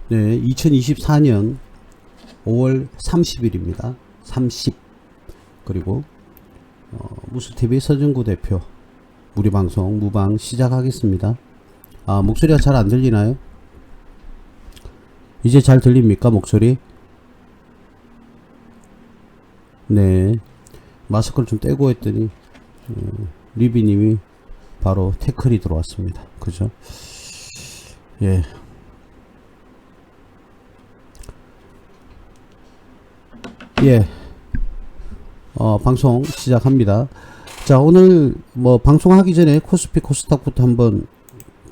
네, 2024년 5월 30일입니다. 30. 그리고 무스TV 서정구 대표 무료방송 무방 시작하겠습니다. 목소리가 잘 안 들리나요? 이제 잘 들립니까, 목소리? 네, 마스크를 좀 떼고 했더니 리비님이 바로 태클이 들어왔습니다. 그죠? 예. 예. 방송 시작합니다. 자, 오늘 뭐 방송하기 전에 코스피 코스닥부터 한번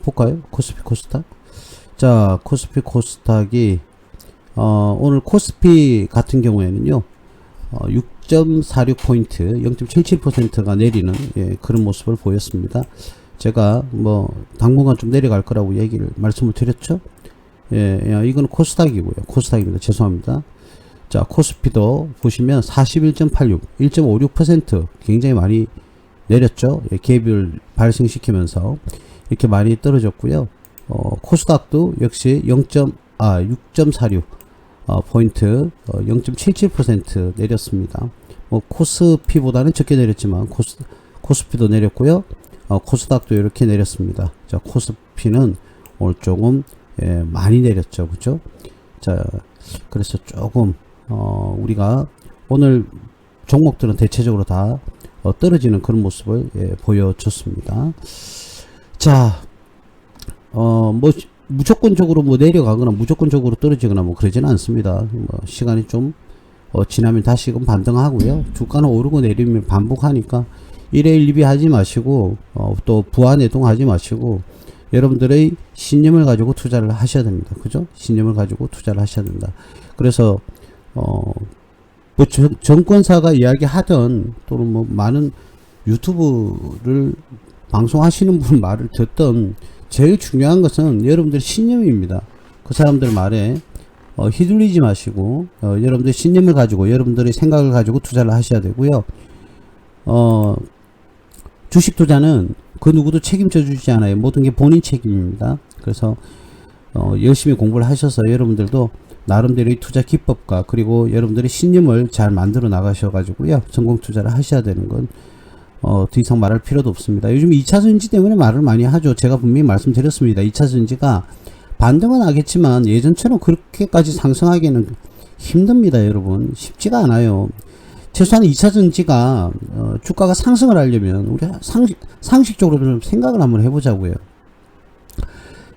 볼까요? 코스피 코스닥. 자, 코스피 코스닥이 오늘 코스피 같은 경우에는요 6.46포인트 0.77%가 내리는 그런 모습을 보였습니다. 제가 뭐 당분간 좀 내려갈 거라고 말씀을 드렸죠. 이건 코스닥이고요. 코스닥입니다. 죄송합니다. 자, 코스피도 보시면 41.86 1.56% 굉장히 많이 내렸죠. 갭을 발생시키면서 이렇게 많이 떨어졌고요. 코스닥도 역시 6.46 포인트 0.77% 내렸습니다. 뭐 코스피보다는 적게 내렸지만 코스피도 내렸고요. 코스닥도 이렇게 내렸습니다. 자, 코스피는 오늘 조금 많이 내렸죠. 그죠? 자, 그래서 조금 우리가 오늘 종목들은 대체적으로 다 떨어지는 그런 모습을 보여줬습니다. 자, 뭐 무조건적으로 뭐 내려가거나 무조건적으로 떨어지거나 뭐 그러지는 않습니다. 뭐 시간이 좀 지나면 다시금 반등하고요. 주가는 오르고 내리면 반복하니까 1회 1, 2비 하지 마시고 또 부안해동 하지 마시고 여러분들의 신념을 가지고 투자를 하셔야 됩니다. 그죠? 신념을 가지고 투자를 하셔야 된다. 그래서 뭐 정권사가 이야기하던 또는 뭐 많은 유튜브를 방송하시는 분 말을 듣던 제일 중요한 것은 여러분들의 신념입니다. 그 사람들 말에 휘둘리지 마시고 여러분들의 신념을 가지고 여러분들의 생각을 가지고 투자를 하셔야 되고요. 주식 투자는 그 누구도 책임져 주지 않아요. 모든 게 본인 책임입니다. 그래서 열심히 공부를 하셔서 여러분들도 나름대로의 투자 기법과 그리고 여러분들의 신념을 잘 만들어 나가셔 가지고요 성공 투자를 하셔야 되는 건 더 이상 말할 필요도 없습니다. 요즘 2차전지 때문에 말을 많이 하죠. 제가 분명히 말씀드렸습니다. 2차전지가 반등은 하겠지만 예전처럼 그렇게까지 상승하기는 힘듭니다. 여러분, 쉽지가 않아요. 최소한 2차전지가 주가가 상승을 하려면 우리 상식적으로 좀 생각을 한번 해보자고요.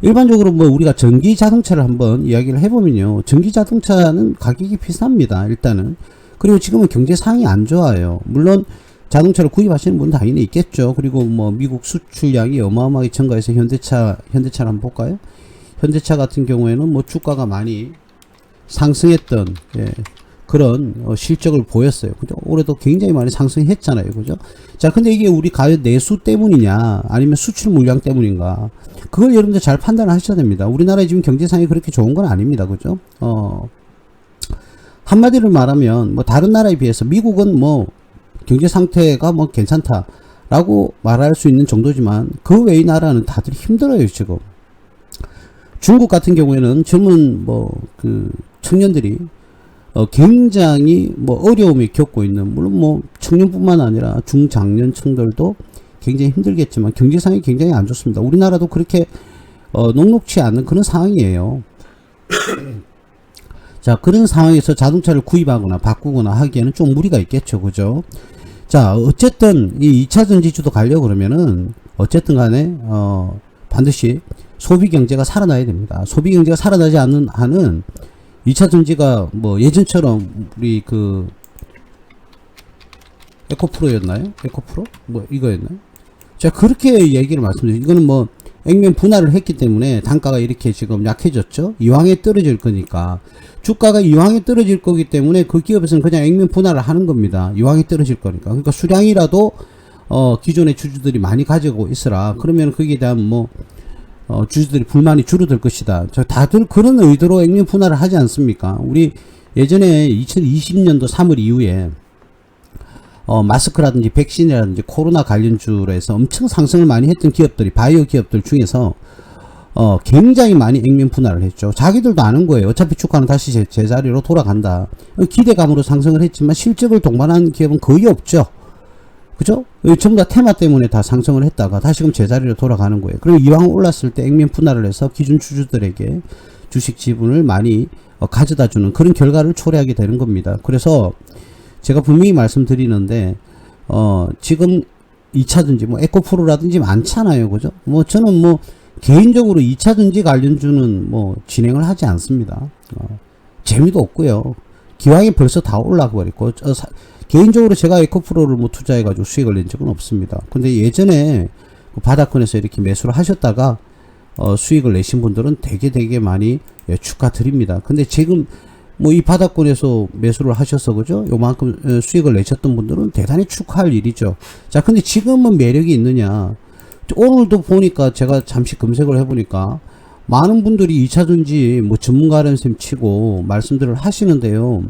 일반적으로 뭐 우리가 전기 자동차를 한번 이야기를 해보면요, 전기 자동차는 가격이 비쌉니다. 일단은. 그리고 지금은 경제 상황이 안 좋아요. 물론 자동차를 구입하시는 분 당연히 있겠죠. 그리고 뭐 미국 수출량이 어마어마하게 증가해서 현대차를 한번 볼까요? 현대차 같은 경우에는 뭐 주가가 많이 상승했던 그런 실적을 보였어요. 그죠? 올해도 굉장히 많이 상승했잖아요. 그죠? 자, 근데 이게 우리 가요 내수 때문이냐 아니면 수출 물량 때문인가, 그걸 여러분들 잘 판단을 하셔야 됩니다. 우리나라의 지금 경제상이 그렇게 좋은 건 아닙니다. 그죠? 한마디로 말하면 뭐 다른 나라에 비해서 미국은 뭐 경제 상태가 뭐 괜찮다라고 말할 수 있는 정도지만 그 외의 나라는 다들 힘들어요. 지금 중국 같은 경우에는 젊은 그 청년들이 굉장히 뭐 어려움을 겪고 있는, 물론 뭐 청년뿐만 아니라 중장년층들도 굉장히 힘들겠지만 경제상이 굉장히 안 좋습니다. 우리나라도 그렇게 녹록치 않은 그런 상황이에요. 자, 그런 상황에서 자동차를 구입하거나 바꾸거나 하기에는 좀 무리가 있겠죠. 그죠? 자, 어쨌든 이 2차 전지주도 가려고 그러면은 어쨌든 간에 반드시 소비 경제가 살아나야 됩니다. 소비 경제가 살아나지 않는 한은 2차 전지가 뭐 예전처럼 우리 그 에코프로였나요? 에코프로? 뭐 이거였나요? 자, 그렇게 얘기를 말씀드려요. 이거는 뭐 액면 분할을 했기 때문에 단가가 이렇게 지금 약해졌죠. 이왕에 떨어질 거니까, 주가가 이왕에 떨어질 거기 때문에 그 기업에서는 그냥 액면 분할을 하는 겁니다. 이왕에 떨어질 거니까. 그러니까 수량이라도 기존의 주주들이 많이 가지고 있어라. 그러면 거기에 대한 뭐 주주들이 불만이 줄어들 것이다. 다들 그런 의도로 액면 분할을 하지 않습니까? 우리 예전에 2020년도 3월 이후에 마스크라든지 백신이라든지 코로나 관련주로 해서 엄청 상승을 많이 했던 기업들이, 바이오 기업들 중에서 굉장히 많이 액면 분할을 했죠. 자기들도 아는 거예요. 어차피 주가는 다시 제자리로 돌아간다. 기대감으로 상승을 했지만 실적을 동반한 기업은 거의 없죠. 그죠? 전부 다 테마 때문에 다 상승을 했다가 다시금 제자리로 돌아가는 거예요. 그럼 이왕 올랐을 때 액면 분할을 해서 기준 주주들에게 주식 지분을 많이 가져다 주는 그런 결과를 초래하게 되는 겁니다. 그래서 제가 분명히 말씀드리는데 지금 2차전지 뭐 에코프로라든지 많잖아요. 그죠? 뭐 저는 뭐 개인적으로 2차전지 관련주는 뭐 진행을 하지 않습니다. 재미도 없고요. 기왕에 벌써 다 올라가 버렸고 개인적으로 제가 에코프로를 뭐 투자해가지고 수익을 낸 적은 없습니다. 근데 예전에 바닥권에서 이렇게 매수를 하셨다가 수익을 내신 분들은 되게 많이 축하드립니다. 근데 지금 뭐 이 바닥권에서 매수를 하셔서 그죠? 요만큼 수익을 내셨던 분들은 대단히 축하할 일이죠. 자, 근데 지금은 매력이 있느냐? 오늘도 보니까 제가 잠시 검색을 해보니까 많은 분들이 2차전지 뭐 전문가라는 셈 치고 말씀들을 하시는데요.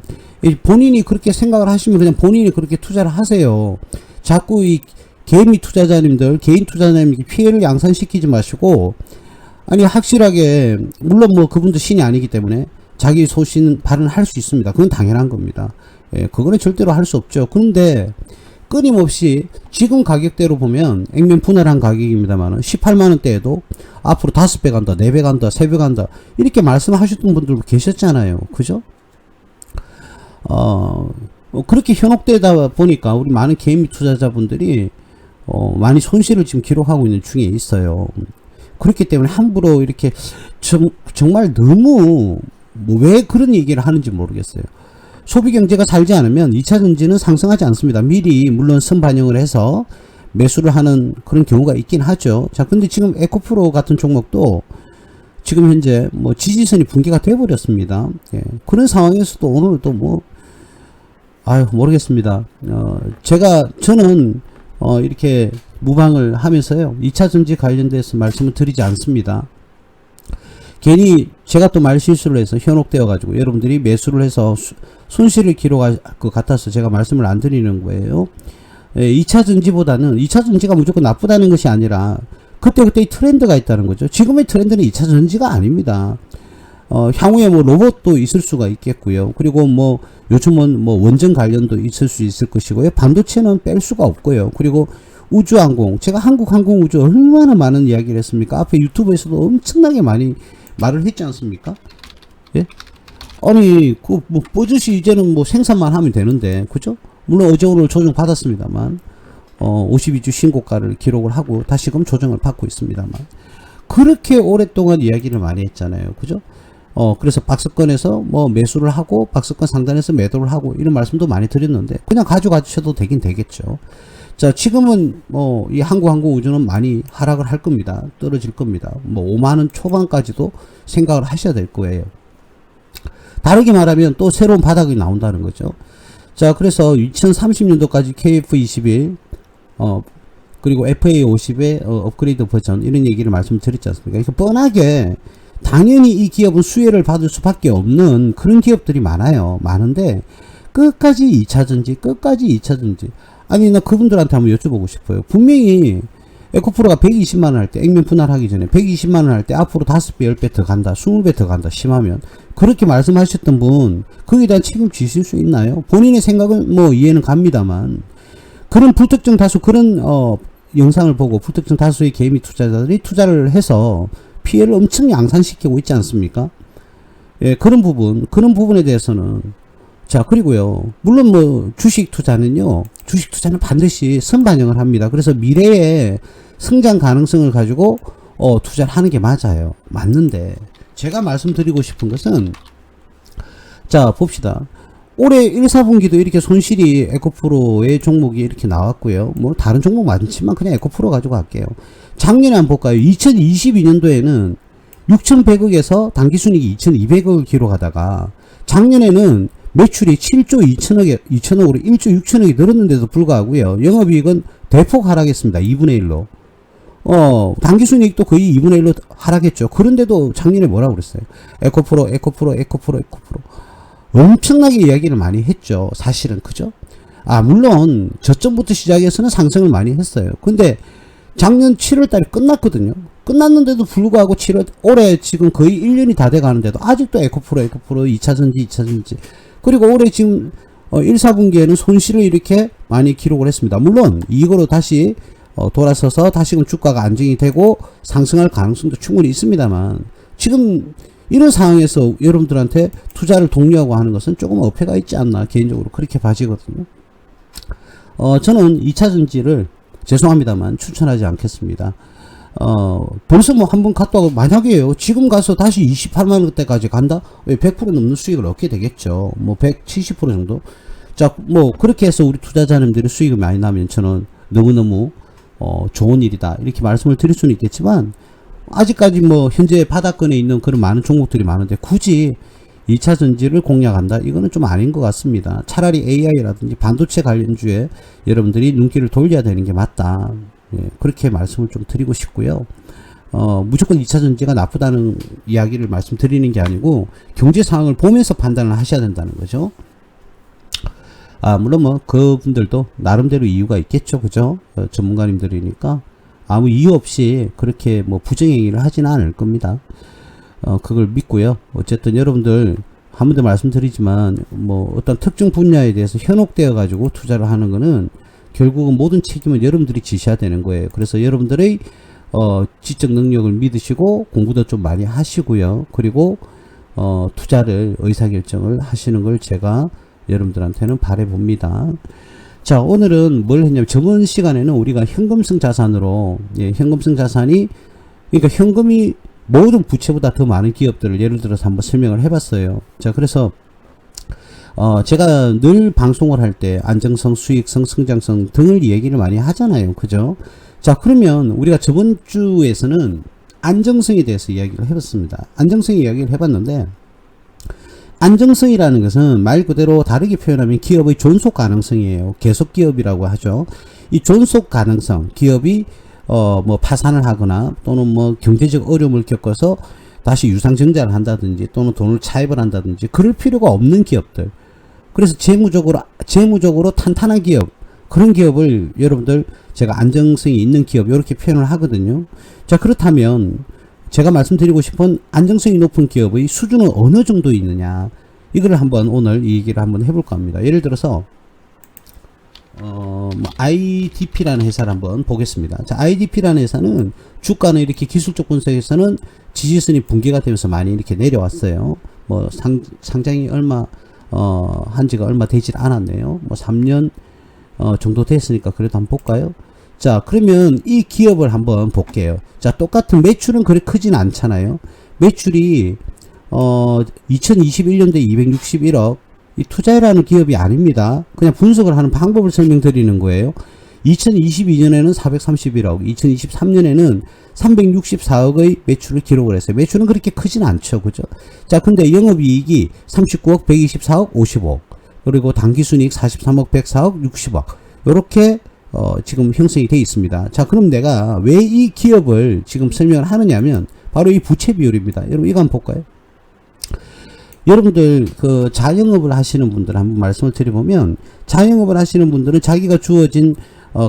본인이 그렇게 생각을 하시면 그냥 본인이 그렇게 투자를 하세요. 자꾸 이 개미 투자자님들, 개인 투자자님들 피해를 양산시키지 마시고, 아니 확실하게 물론 뭐 그분도 신이 아니기 때문에 자기 소신 발언할 수 있습니다. 그건 당연한 겁니다. 그거는 절대로 할 수 없죠. 그런데 끊임없이 지금 가격대로 보면 액면 분할한 가격입니다만 18만원대에도 앞으로 5배 간다, 4배 간다, 3배 간다 이렇게 말씀하셨던 분들도 계셨잖아요. 그죠? 그렇게 현혹되다 보니까 우리 많은 개인 투자자분들이 많이 손실을 지금 기록하고 있는 중에 있어요. 그렇기 때문에 함부로 이렇게 정말 너무 뭐 왜 그런 얘기를 하는지 모르겠어요. 소비 경제가 살지 않으면 2차전지는 상승하지 않습니다. 미리 물론 선반영을 해서 매수를 하는 그런 경우가 있긴 하죠. 자, 근데 지금 에코프로 같은 종목도 지금 현재 뭐 지지선이 붕괴가 돼 버렸습니다. 그런 상황에서도 오늘 또 뭐 모르겠습니다. 저는 이렇게 무방을 하면서요 2차전지 관련돼서 말씀을 드리지 않습니다. 괜히 제가 또 말실수를 해서 현혹되어 가지고 여러분들이 매수를 해서 손실을 기록할 것 같아서 제가 말씀을 안 드리는 거예요. 2차전지보다는 2차전지가 무조건 나쁘다는 것이 아니라 그때그때의 트렌드가 있다는 거죠. 지금의 트렌드는 2차전지가 아닙니다. 향후에 뭐 로봇도 있을 수가 있겠고요. 그리고 뭐 요즘은 뭐 원전 관련도 있을 수 있을 것이고요. 반도체는 뺄 수가 없고요. 그리고 우주항공, 제가 한국항공우주 얼마나 많은 이야기를 했습니까? 앞에 유튜브에서도 엄청나게 많이 말을 했지 않습니까? 예? 아니 뭐 버젓이 이제는 뭐 생산만 하면 되는데 그죠? 물론 어제 오늘 조정 받았습니다만 52주 신고가를 기록을 하고 다시금 조정을 받고 있습니다만 그렇게 오랫동안 이야기를 많이 했잖아요. 그죠? 그래서 박스권에서 뭐 매수를 하고 박스권 상단에서 매도를 하고 이런 말씀도 많이 드렸는데 그냥 가져가셔도 되긴 되겠죠. 자, 지금은 뭐 이 한국항공우주는 많이 하락을 할 겁니다. 떨어질 겁니다. 뭐 5만원 초반까지도 생각을 하셔야 될 거예요. 다르게 말하면 또 새로운 바닥이 나온다는 거죠. 자, 그래서 2030년도까지 KF21 그리고 FA50의 업그레이드 버전 이런 얘기를 말씀드렸지 않습니까? 그러니까 뻔하게 당연히 이 기업은 수혜를 받을 수밖에 없는 그런 기업들이 많은데 끝까지 2차전지 끝까지 2차전지 아니 나 그분들한테 한번 여쭤보고 싶어요. 분명히 에코프로가 120만원 할 때 액면 분할하기 전에 120만원 할 때 앞으로 5배 10배 더 간다 20배 더 간다 심하면 그렇게 말씀하셨던 분 거기에 대한 책임 지실 수 있나요? 본인의 생각은 뭐 이해는 갑니다만 그런 불특정 다수 그런 영상을 보고 불특정 다수의 개미 투자자들이 투자를 해서 피해를 엄청 양산시키고 있지 않습니까? 예, 그런 부분에 대해서는 자, 그리고요 물론 뭐 주식 투자는 반드시 선반영을 합니다. 그래서 미래의 성장 가능성을 가지고 투자를 하는 게 맞는데 제가 말씀드리고 싶은 것은 자 봅시다. 올해 1, 4분기도 이렇게 손실이 에코프로의 종목이 이렇게 나왔고요. 뭐 다른 종목 많지만 그냥 에코프로 가지고 갈게요. 작년에 한번 볼까요? 2022년도에는 6,100억에서 당기순이익이 2,200억을 기록하다가 작년에는 매출이 7조 2천억으로 1조 6천억이 늘었는데도 불구하고요. 영업이익은 대폭 하락했습니다. 2분의 1로. 당기순이익도 거의 2분의 1로 하락했죠. 그런데도 작년에 뭐라고 그랬어요? 에코프로. 엄청나게 이야기를 많이 했죠. 사실은. 그죠? 물론 저점부터 시작해서는 상승을 많이 했어요. 근데 작년 7월 달에 끝났거든요. 끝났는데도 불구하고 올해 지금 거의 1년이 다 돼 가는데도 아직도 에코프로 2차전지. 그리고 올해 지금 1, 4분기에는 손실을 이렇게 많이 기록을 했습니다. 물론 이거로 다시 돌아서서 다시금 주가가 안정이 되고 상승할 가능성도 충분히 있습니다만, 지금 이런 상황에서 여러분들한테 투자를 독려하고 하는 것은 조금 어폐가 있지 않나, 개인적으로 그렇게 봐지거든요. 저는 2차전지를 죄송합니다만 추천하지 않겠습니다. 벌써 뭐 한번 갔다 오고, 만약에요 지금 가서 다시 28만원대까지 간다? 100% 넘는 수익을 얻게 되겠죠. 뭐 170% 정도. 자, 뭐 그렇게 해서 우리 투자자님들이 수익을 많이 나면 저는 너무너무 좋은 일이다, 이렇게 말씀을 드릴 수는 있겠지만, 아직까지 뭐 현재 바닥권에 있는 그런 많은 종목들이 많은데 굳이 2차 전지를 공략한다, 이거는 좀 아닌 것 같습니다. 차라리 AI라든지 반도체 관련주에 여러분들이 눈길을 돌려야 되는 게 맞다, 예, 그렇게 말씀을 좀 드리고 싶고요. 무조건 2차 전지가 나쁘다는 이야기를 말씀드리는 게 아니고 경제 상황을 보면서 판단을 하셔야 된다는 거죠. 물론 뭐 그분들도 나름대로 이유가 있겠죠, 그죠? 전문가님들이니까 아무 이유 없이 그렇게 뭐 부정행위를 하지는 않을 겁니다. 그걸 믿고요. 어쨌든 여러분들 한 번 더 말씀드리지만, 뭐 어떤 특정 분야에 대해서 현혹되어 가지고 투자를 하는 거는 결국은 모든 책임은 여러분들이 지셔야 되는 거예요. 그래서 여러분들의 지적 능력을 믿으시고 공부도 좀 많이 하시고요. 그리고 투자를 의사결정을 하시는 걸 제가 여러분들한테는 바라봅니다. 자, 오늘은 뭘 했냐면, 저번 시간에는 우리가 현금성 자산으로, 예, 현금성 자산이, 그러니까 현금이 모든 부채보다 더 많은 기업들을 예를 들어서 한번 설명을 해봤어요. 자, 그래서 제가 늘 방송을 할 때 안정성, 수익성, 성장성 등을 얘기를 많이 하잖아요, 그죠? 자, 그러면 우리가 저번 주에서는 안정성에 대해서 이야기를 해봤습니다. 안정성 이야기를 해봤는데, 안정성이라는 것은 말 그대로 다르게 표현하면 기업의 존속 가능성이에요. 계속 기업이라고 하죠. 이 존속 가능성, 기업이 뭐 파산을 하거나 또는 뭐 경제적 어려움을 겪어서 다시 유상증자를 한다든지 또는 돈을 차입을 한다든지 그럴 필요가 없는 기업들. 그래서 재무적으로 탄탄한 기업, 그런 기업을 여러분들 제가 안정성이 있는 기업 이렇게 표현을 하거든요. 자, 그렇다면 제가 말씀드리고 싶은 안정성이 높은 기업의 수준은 어느 정도 있느냐, 이거를 한번 오늘 이 얘기를 한번 해볼까 합니다. 예를 들어서 IDP라는 회사를 한번 보겠습니다. 자, IDP라는 회사는 주가는 이렇게 기술적 분석에서는 지지선이 붕괴가 되면서 많이 이렇게 내려왔어요. 뭐 상장이 한 지가 얼마 되질 않았네요. 뭐 3년 정도 됐으니까 그래도 한번 볼까요? 자, 그러면 이 기업을 한번 볼게요. 자, 똑같은 매출은 그리 크진 않잖아요. 매출이 2021년도에 261억, 이 투자해라는 기업이 아닙니다. 그냥 분석을 하는 방법을 설명드리는 거예요. 2022년에는 431억, 2023년에는 364억의 매출을 기록을 했어요. 매출은 그렇게 크진 않죠, 그죠? 자, 근데 영업이익이 39억, 124억, 50억, 그리고 당기순이익 43억, 104억, 60억, 요렇게 지금 형성이 되어 있습니다. 자, 그럼 내가 왜 이 기업을 지금 설명을 하느냐면 바로 이 부채 비율입니다. 여러분 이거 한번 볼까요? 여러분들 그 자영업을 하시는 분들 한번 말씀을 드려보면, 자영업을 하시는 분들은 자기가 주어진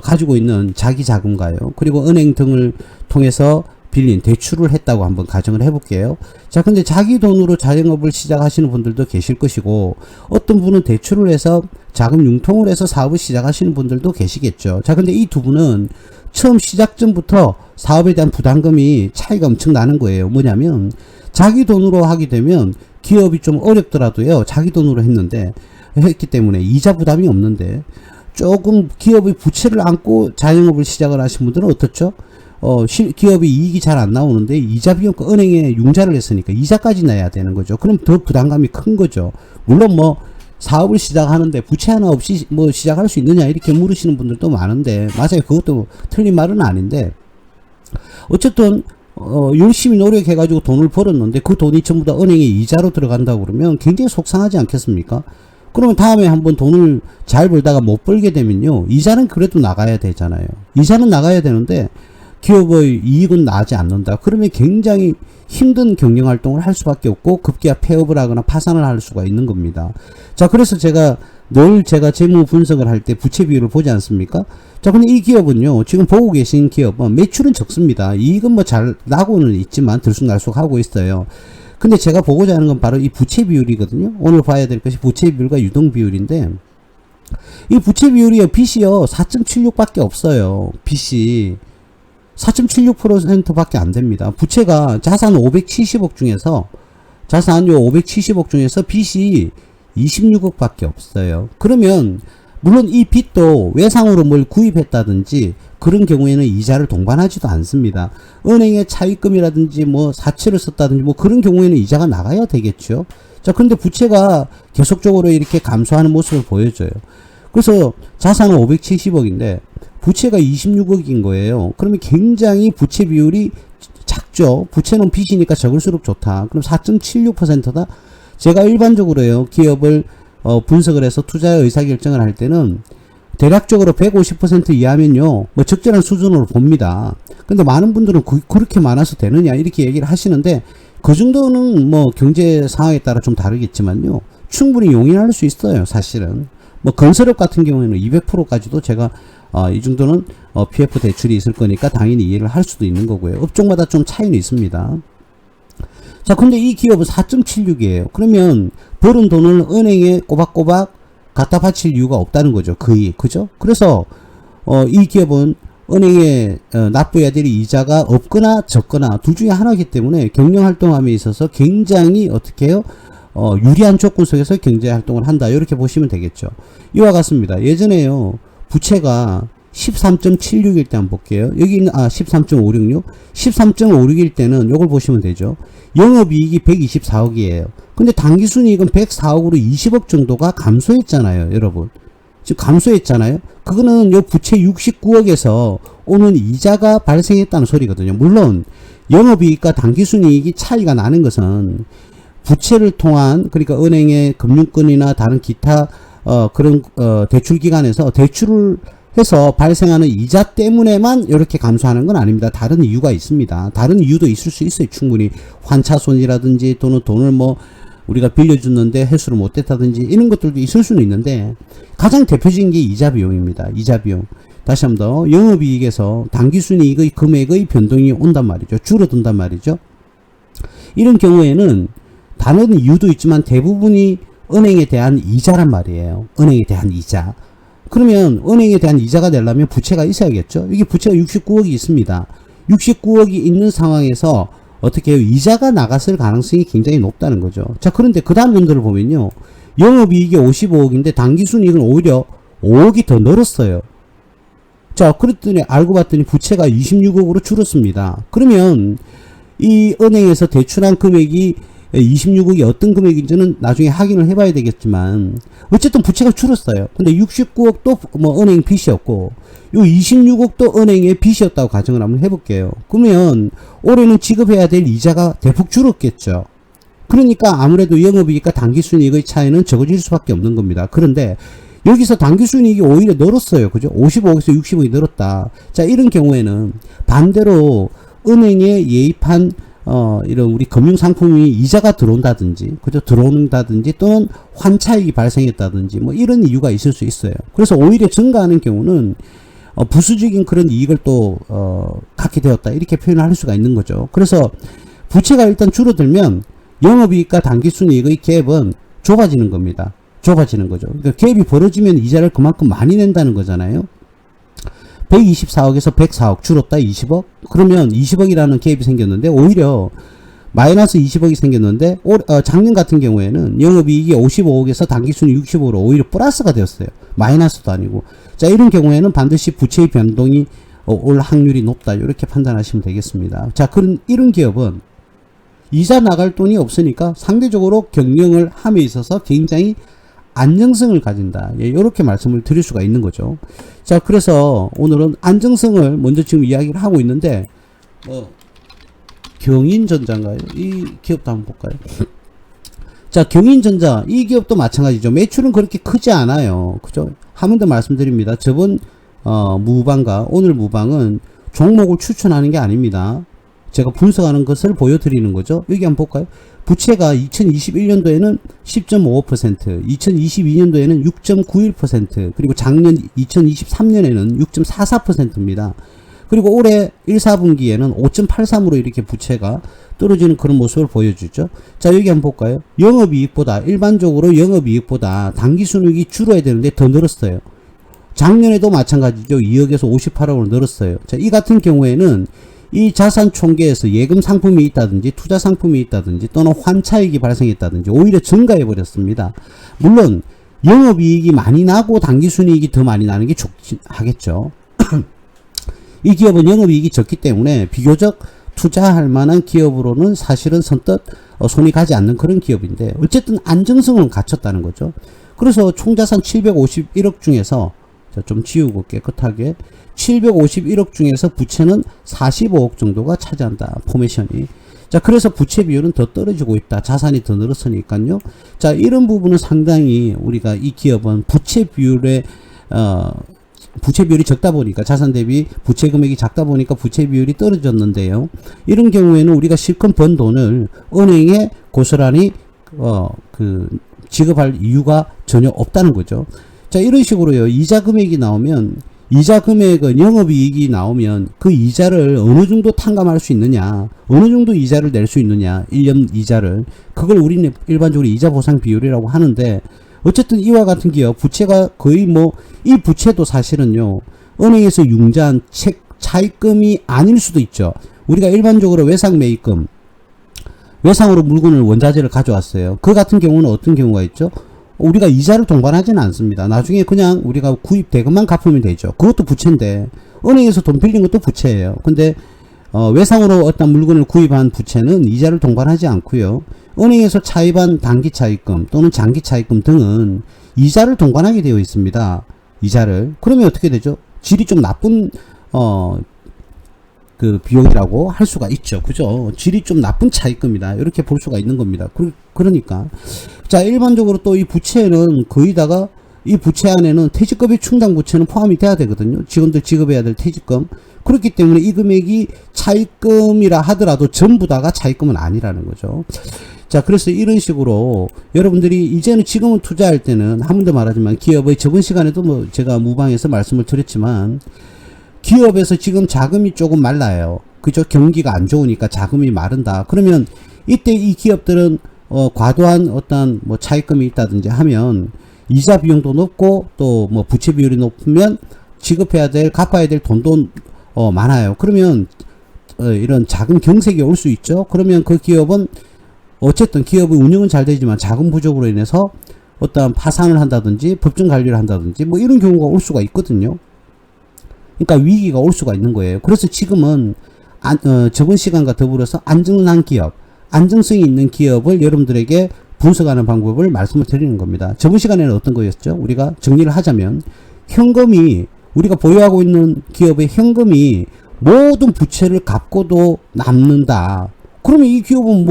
가지고 있는 자기 자금가요, 그리고 은행 등을 통해서 빌린 대출을 했다고 한번 가정을 해볼게요. 자, 근데 자기 돈으로 자영업을 시작하시는 분들도 계실 것이고, 어떤 분은 대출을 해서 자금 융통을 해서 사업을 시작하시는 분들도 계시겠죠. 자, 근데 이 두 분은 처음 시작 전부터 사업에 대한 부담금이 차이가 엄청 나는 거예요. 뭐냐면 자기 돈으로 하게 되면 기업이 좀 어렵더라도요, 자기 돈으로 했기 때문에 이자 부담이 없는데, 조금 기업의 부채를 안고 자영업을 시작을 하신 분들은 어떻죠? 기업이 이익이 잘 안 나오는데 이자 비용, 은행에 융자를 했으니까 이자까지 내야 되는 거죠. 그럼 더 부담감이 큰 거죠. 물론 뭐 사업을 시작하는데 부채 하나 없이 뭐 시작할 수 있느냐 이렇게 물으시는 분들도 많은데, 맞아요, 그것도 틀린 말은 아닌데, 어쨌든 열심히 노력해가지고 돈을 벌었는데 그 돈이 전부 다 은행에 이자로 들어간다고 그러면 굉장히 속상하지 않겠습니까? 그러면 다음에 한번 돈을 잘 벌다가 못 벌게 되면요, 이자는 그래도 나가야 되잖아요. 이자는 나가야 되는데 기업의 이익은 나지 않는다. 그러면 굉장히 힘든 경영활동을 할 수밖에 없고 급기야 폐업을 하거나 파산을 할 수가 있는 겁니다. 자, 그래서 제가 늘 제가 재무 분석을 할 때 부채 비율을 보지 않습니까? 자, 근데 이 기업은요, 지금 보고 계신 기업은 매출은 적습니다. 이익은 뭐 잘 나고는 있지만 들쑥날쑥 하고 있어요. 근데 제가 보고자 하는 건 바로 이 부채 비율이거든요. 오늘 봐야 될 것이 부채 비율과 유동 비율인데, 이 부채 비율이요, 빚이요, 4.76밖에 없어요. 빚이 4.76% 밖에 안 됩니다. 부채가 자산 570억 중에서, 자산 요 570억 중에서 빚이 26억 밖에 없어요. 그러면, 물론 이 빚도 외상으로 뭘 구입했다든지, 그런 경우에는 이자를 동반하지도 않습니다. 은행에 차입금이라든지 뭐 사채를 썼다든지 뭐 그런 경우에는 이자가 나가야 되겠죠. 자, 그런데 부채가 계속적으로 이렇게 감소하는 모습을 보여줘요. 그래서 자산은 570억인데 부채가 26억인 거예요. 그러면 굉장히 부채 비율이 작죠. 부채는 빚이니까 적을수록 좋다. 그럼 4.76%다. 제가 일반적으로요, 기업을 분석을 해서 투자 의사결정을 할 때는 대략적으로 150% 이하면요, 뭐 적절한 수준으로 봅니다. 근데 많은 분들은 그렇게 많아서 되느냐 이렇게 얘기를 하시는데, 그 정도는 뭐 경제 상황에 따라 좀 다르겠지만요, 충분히 용인할 수 있어요. 사실은 뭐 건설업 같은 경우에는 200%까지도 제가 이 정도는 PF 대출이 있을 거니까 당연히 이해를 할 수도 있는 거고요. 업종마다 좀 차이는 있습니다. 자, 근데 이 기업은 4.76이에요. 그러면 벌은 돈을 은행에 꼬박꼬박 갖다 바칠 이유가 없다는 거죠. 거의. 그죠? 그래서 이 기업은 은행에 납부해야 될 이자가 없거나 적거나 둘 중에 하나이기 때문에 경영활동함에 있어서 굉장히 어떻게 해요? 유리한 조건 속에서 경제활동을 한다. 이렇게 보시면 되겠죠. 이와 같습니다. 예전에요, 부채가 13.76일 때 한번 볼게요. 여기 있는 13.566 13.56일 때는 요걸 보시면 되죠. 영업이익이 124억이에요. 근데 당기순이익은 104억으로 20억 정도가 감소했잖아요, 여러분. 지금 감소했잖아요. 그거는 요 부채 69억에서 오는 이자가 발생했다는 소리거든요. 물론 영업이익과 당기순이익이 차이가 나는 것은 부채를 통한, 그러니까 은행의 금융권이나 다른 기타 그런 대출기관에서 대출을 해서 발생하는 이자 때문에만 이렇게 감소하는 건 아닙니다. 다른 이유가 있습니다. 다른 이유도 있을 수 있어요. 충분히 환차손이라든지 또는 돈을 뭐 우리가 빌려줬는데 회수를 못했다든지 이런 것들도 있을 수는 있는데, 가장 대표적인 게 이자 비용입니다. 이자 비용. 다시 한 번 더, 영업이익에서 당기순이익의 금액의 변동이 온단 말이죠. 줄어든단 말이죠. 이런 경우에는 다른 이유도 있지만 대부분이 은행에 대한 이자란 말이에요. 은행에 대한 이자. 그러면 은행에 대한 이자가 되려면 부채가 있어야겠죠. 이게 부채가 69억이 있습니다. 69억이 있는 상황에서 어떻게 해요? 이자가 나갔을 가능성이 굉장히 높다는 거죠. 자, 그런데 그 다음 연도를 보면요, 영업이익이 55억인데 당기순이익은 오히려 5억이 더 늘었어요. 자, 그랬더니 알고 봤더니 부채가 26억으로 줄었습니다. 그러면 이 은행에서 대출한 금액이 26억이 어떤 금액인지는 나중에 확인을 해봐야 되겠지만, 어쨌든 부채가 줄었어요. 근데 69억도 뭐 은행 빚이었고, 요 26억도 은행의 빚이었다고 가정을 한번 해볼게요. 그러면 올해는 지급해야 될 이자가 대폭 줄었겠죠. 그러니까 아무래도 영업이익과 당기순이익의 차이는 적어질 수밖에 없는 겁니다. 그런데 여기서 당기순이익이 오히려 늘었어요. 그죠? 55억에서 60억이 늘었다. 자, 이런 경우에는 반대로 은행에 예입한 이런 우리 금융상품이 이자가 들어온다든지, 그죠? 들어온다든지 또는 환차익이 발생했다든지 뭐 이런 이유가 있을 수 있어요. 그래서 오히려 증가하는 경우는 부수적인 그런 이익을 또 갖게 되었다, 이렇게 표현을 할 수가 있는 거죠. 그래서 부채가 일단 줄어들면 영업이익과 당기순이익의 갭은 좁아지는 겁니다. 좁아지는 거죠. 그러니까 갭이 벌어지면 이자를 그만큼 많이 낸다는 거잖아요. 124억에서 104억 줄었다 20억? 그러면 20억이라는 갭이 생겼는데, 오히려 마이너스 20억이 생겼는데, 작년 같은 경우에는 영업이익이 55억에서 당기순이 60억으로 오히려 플러스가 되었어요. 마이너스도 아니고. 자, 이런 경우에는 반드시 부채의 변동이 올 확률이 높다, 이렇게 판단하시면 되겠습니다. 자, 이런 기업은 이자 나갈 돈이 없으니까 상대적으로 경영을 함에 있어서 굉장히 안정성을 가진다. 예, 이렇게 말씀을 드릴 수가 있는 거죠. 자, 그래서 오늘은 안정성을 먼저 지금 이야기를 하고 있는데, 경인전자인가요? 이 기업도 한번 볼까요? 자, 경인전자, 이 기업도 마찬가지죠. 매출은 그렇게 크지 않아요. 그죠? 한 번 더 말씀드립니다. 저번 무방과 오늘 무방은 종목을 추천하는 게 아닙니다. 제가 분석하는 것을 보여드리는 거죠. 여기 한번 볼까요? 부채가 2021년도에는 10.55%, 2022년도에는 6.91%, 그리고 작년 2023년에는 6.44%입니다. 그리고 올해 1, 4분기에는 5.83으로 이렇게 부채가 떨어지는 그런 모습을 보여주죠. 자, 여기 한번 볼까요? 영업이익보다, 일반적으로 영업이익보다 당기순이익이 줄어야 되는데 더 늘었어요. 작년에도 마찬가지죠. 2억에서 58억으로 늘었어요. 자, 이 같은 경우에는 이 자산 총계에서 예금 상품이 있다든지 투자 상품이 있다든지 또는 환차익이 발생했다든지 오히려 증가해 버렸습니다. 물론 영업이익이 많이 나고 당기순이익이 더 많이 나는 게 좋긴 하겠죠. 이 기업은 영업이익이 적기 때문에 비교적 투자할 만한 기업으로는 사실은 선뜻 손이 가지 않는 그런 기업인데 어쨌든 안정성은 갖췄다는 거죠. 그래서 총자산 751억 중에서 좀 지우고 깨끗하게 751억 중에서 부채는 45억 정도가 차지한다. 포메이션이. 자, 그래서 부채 비율은 더 떨어지고 있다. 자산이 더 늘었으니까요. 자, 이런 부분은 상당히 우리가 이 기업은 부채 비율이 적다 보니까 자산 대비 부채 금액이 작다 보니까 부채 비율이 떨어졌는데요. 이런 경우에는 우리가 실컷 번 돈을 은행에 고스란히 지급할 이유가 전혀 없다는 거죠. 자, 이런 식으로요. 이자 금액이 나오면 이자 금액은 영업이익이 나오면 그 이자를 어느 정도 탕감할 수 있느냐, 어느 정도 이자를 낼 수 있느냐, 1년 이자를, 그걸 우리는 일반적으로 이자 보상 비율이라고 하는데 어쨌든 이와 같은 기업 부채가 거의 이 부채도 사실은요 은행에서 융자한 차입금이 아닐 수도 있죠. 우리가 일반적으로 외상 매입금, 외상으로 물건을 원자재를 가져왔어요. 그 같은 경우는 어떤 경우가 있죠? 우리가 이자를 동반하지는 않습니다. 나중에 그냥 우리가 구입 대금만 갚으면 되죠. 그것도 부채인데 은행에서 돈 빌린 것도 부채예요. 근데 외상으로 어떤 물건을 구입한 부채는 이자를 동반하지 않고요. 은행에서 차입한 단기 차입금 또는 장기 차입금 등은 이자를 동반하게 되어 있습니다. 이자를. 그러면 어떻게 되죠? 질이 좀 나쁜 그 비용이라고 할 수가 있죠. 그죠? 질이 좀 나쁜 차입금이다. 이렇게 볼 수가 있는 겁니다. 그러니까 자, 일반적으로 또 이 부채는 거의다가 이 부채 안에는 퇴직급여 충당 부채는 포함이 돼야 되거든요. 직원들 지급해야 될 퇴직금. 그렇기 때문에 이 금액이 차입금이라 하더라도 전부 다가 차입금은 아니라는 거죠. 자, 그래서 이런 식으로 여러분들이 이제는 지금은 투자할 때는 한 번 더 말하지만 기업의 저번 시간에도 제가 무방에서 말씀을 드렸지만 기업에서 지금 자금이 조금 말라요. 그죠? 경기가 안 좋으니까 자금이 마른다. 그러면 이때 이 기업들은 과도한 어떤 차입금이 있다든지 하면 이자 비용도 높고 또 부채 비율이 높으면 지급해야 될 갚아야 될 돈도 많아요. 그러면 이런 자금 경색이 올 수 있죠. 그러면 그 기업은 어쨌든 기업의 운영은 잘 되지만 자금 부족으로 인해서 어떤 파산을 한다든지 법정 관리를 한다든지 이런 경우가 올 수가 있거든요. 그러니까 위기가 올 수가 있는 거예요. 그래서 지금은 저번 시간과 더불어서 안정난 기업, 안정성이 있는 기업을 여러분들에게 분석하는 방법을 말씀을 드리는 겁니다. 저번 시간에는 어떤 거였죠? 우리가 정리를 하자면 현금이 우리가 보유하고 있는 기업의 현금이 모든 부채를 갚고도 남는다. 그러면 이 기업은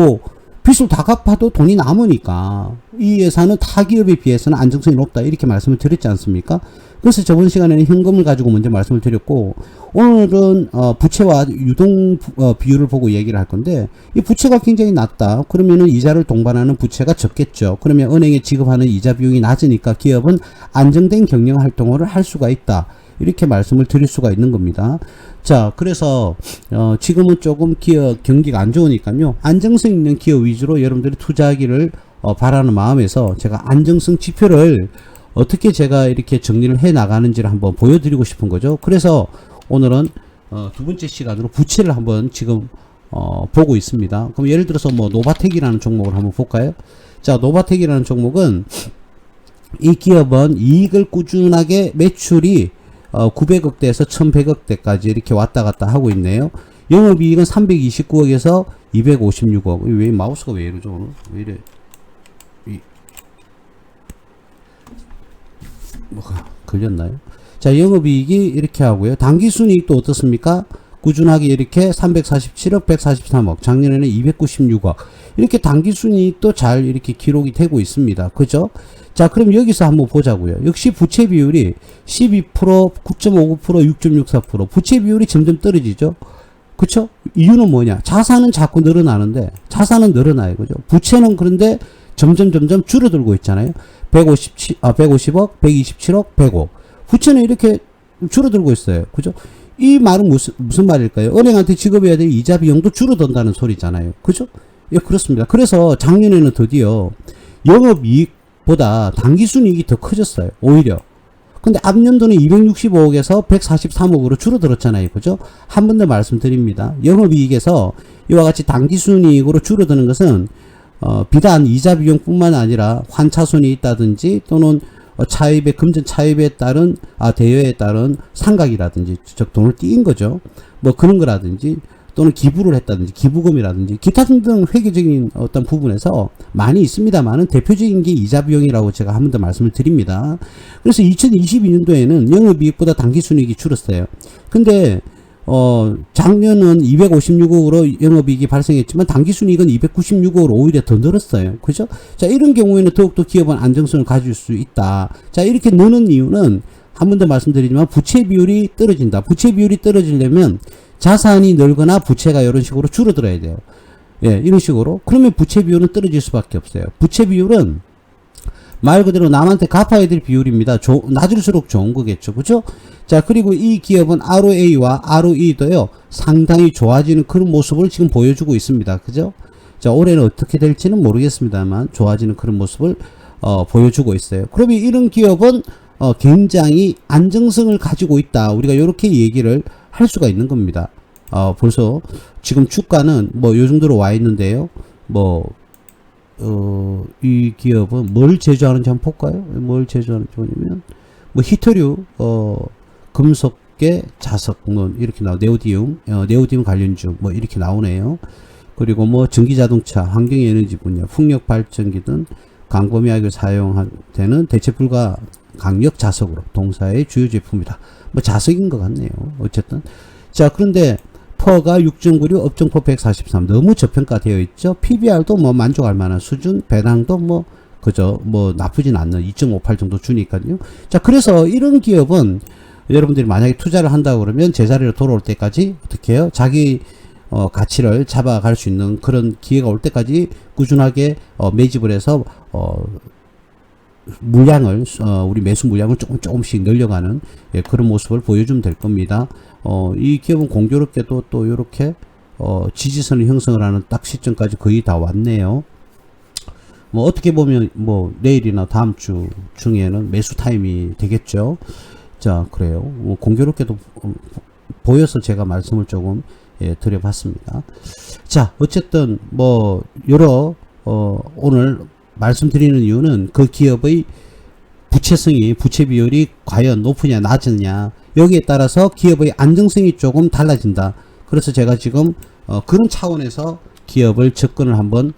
빚을 다 갚아도 돈이 남으니까 이 회사는 타 기업에 비해서는 안정성이 높다. 이렇게 말씀을 드렸지 않습니까? 그래서 저번 시간에는 현금을 가지고 먼저 말씀을 드렸고 오늘은 부채와 유동 비율을 보고 얘기를 할 건데 이 부채가 굉장히 낮다. 그러면은 이자를 동반하는 부채가 적겠죠. 그러면 은행에 지급하는 이자 비용이 낮으니까 기업은 안정된 경영 활동을 할 수가 있다. 이렇게 말씀을 드릴 수가 있는 겁니다. 자, 그래서 지금은 조금 기업 경기가 안 좋으니까요. 안정성 있는 기업 위주로 여러분들이 투자하기를 바라는 마음에서 제가 안정성 지표를 어떻게 제가 이렇게 정리를 해 나가는지를 한번 보여드리고 싶은 거죠. 그래서 오늘은 두 번째 시간으로 부채를 한번 지금 보고 있습니다. 그럼 예를 들어서 노바텍이라는 종목을 한번 볼까요? 자, 노바텍이라는 종목은 이 기업은 이익을 꾸준하게 매출이 900억대에서 1100억대까지 이렇게 왔다 갔다 하고 있네요. 영업이익은 329억에서 256억. 왜 마우스가 왜 이러죠 오늘? 왜 이래? 뭐가 걸렸나요? 자, 영업이익이 이렇게 하고요. 당기순이익도 어떻습니까? 꾸준하게 이렇게 347억, 143억, 작년에는 296억. 이렇게 당기순이익도 잘 이렇게 기록이 되고 있습니다. 그죠? 자, 그럼 여기서 한번 보자고요. 역시 부채 비율이 12%, 9.59%, 6.64%. 부채 비율이 점점 떨어지죠. 그쵸? 이유는 뭐냐? 자산은 자꾸 늘어나는데, 자산은 늘어나요. 그죠? 부채는 그런데 점점 줄어들고 있잖아요. 150억, 127억, 100억. 부채는 이렇게 줄어들고 있어요. 그죠? 이 말은 무슨 말일까요? 은행한테 지급해야 될 이자 비용도 줄어든다는 소리잖아요. 그죠? 예, 그렇습니다. 그래서 작년에는 드디어 영업이익보다 당기순이익이 더 커졌어요. 오히려. 근데 앞년도는 265억에서 143억으로 줄어들었잖아요. 그죠? 한 번 더 말씀드립니다. 영업이익에서 이와 같이 당기순이익으로 줄어드는 것은 비단 이자 비용뿐만 아니라 환차손이 있다든지 또는 차입의 금전 차입에 따른 대여에 따른 상각이라든지 즉 돈을 띄인 거죠. 뭐 그런 거라든지 또는 기부를 했다든지 기부금이라든지 기타 등등 회계적인 어떤 부분에서 많이 있습니다만은 대표적인 게 이자 비용이라고 제가 한 번 더 말씀을 드립니다. 그래서 2022년도에는 영업이익보다 당기순이익이 줄었어요. 근데 작년은 256억으로 영업이익이 발생했지만 당기순이익은 296억으로 오히려 더 늘었어요. 그죠? 자, 이런 경우에는 더욱더 기업은 안정성을 가질 수 있다. 자, 이렇게 느는 이유는 한 번 더 말씀드리지만 부채 비율이 떨어진다. 부채 비율이 떨어지려면 자산이 늘거나 부채가 이런 식으로 줄어들어야 돼요. 예, 이런 식으로. 그러면 부채 비율은 떨어질 수밖에 없어요. 부채 비율은 말 그대로 남한테 갚아야 될 비율입니다. 낮을수록 좋은 거겠죠. 그죠? 자, 그리고 이 기업은 ROA와 ROE도요, 상당히 좋아지는 그런 모습을 지금 보여주고 있습니다. 그죠? 자, 올해는 어떻게 될지는 모르겠습니다만, 좋아지는 그런 모습을, 보여주고 있어요. 그러면 이런 기업은, 굉장히 안정성을 가지고 있다. 우리가 이렇게 얘기를 할 수가 있는 겁니다. 벌써 지금 주가는 뭐 요 정도로 와 있는데요. 이 기업은 뭘 제조하는지 한번 볼까요? 뭘 제조하는지 보냐면, 뭐 히토류, 금속계, 자석, 뭐 이렇게 네오디움, 네오디움 관련주, 뭐 이렇게 나오네요. 그리고 뭐 전기자동차, 환경에너지 분야, 풍력발전기 등 광범위하게 사용되는 대체불가 강력 자석으로 동사의 주요 제품이다. 뭐 자석인 것 같네요. 어쨌든. 자, 그런데 퍼가 6.96, 업종퍼 143 너무 저평가되어 있죠. PBR도 뭐 만족할 만한 수준, 배당도 뭐 그저 뭐 나쁘진 않는 2.58 정도 주니까요. 자, 그래서 이런 기업은 여러분들이 만약에 투자를 한다고 그러면 제자리로 돌아올 때까지 어떻게 해요? 자기 가치를 잡아갈 수 있는 그런 기회가 올 때까지 꾸준하게 매집을 해서 물량을 우리 매수 물량을 조금씩 늘려가는 그런 모습을 보여주면 될 겁니다. 이 기업은 공교롭게도 또 이렇게 지지선을 형성을 하는 딱 시점까지 거의 다 왔네요. 뭐 어떻게 보면 뭐 내일이나 다음 주 중에는 매수 타임이 되겠죠. 자, 그래요. 뭐 공교롭게도 보여서 제가 말씀을 조금 드려봤습니다. 자, 어쨌든 뭐 여러 오늘 말씀드리는 이유는 그 기업의 부채성이, 부채 비율이 과연 높으냐 낮으냐 여기에 따라서 기업의 안정성이 조금 달라진다. 그래서 제가 지금 그런 차원에서 기업을 접근을 한번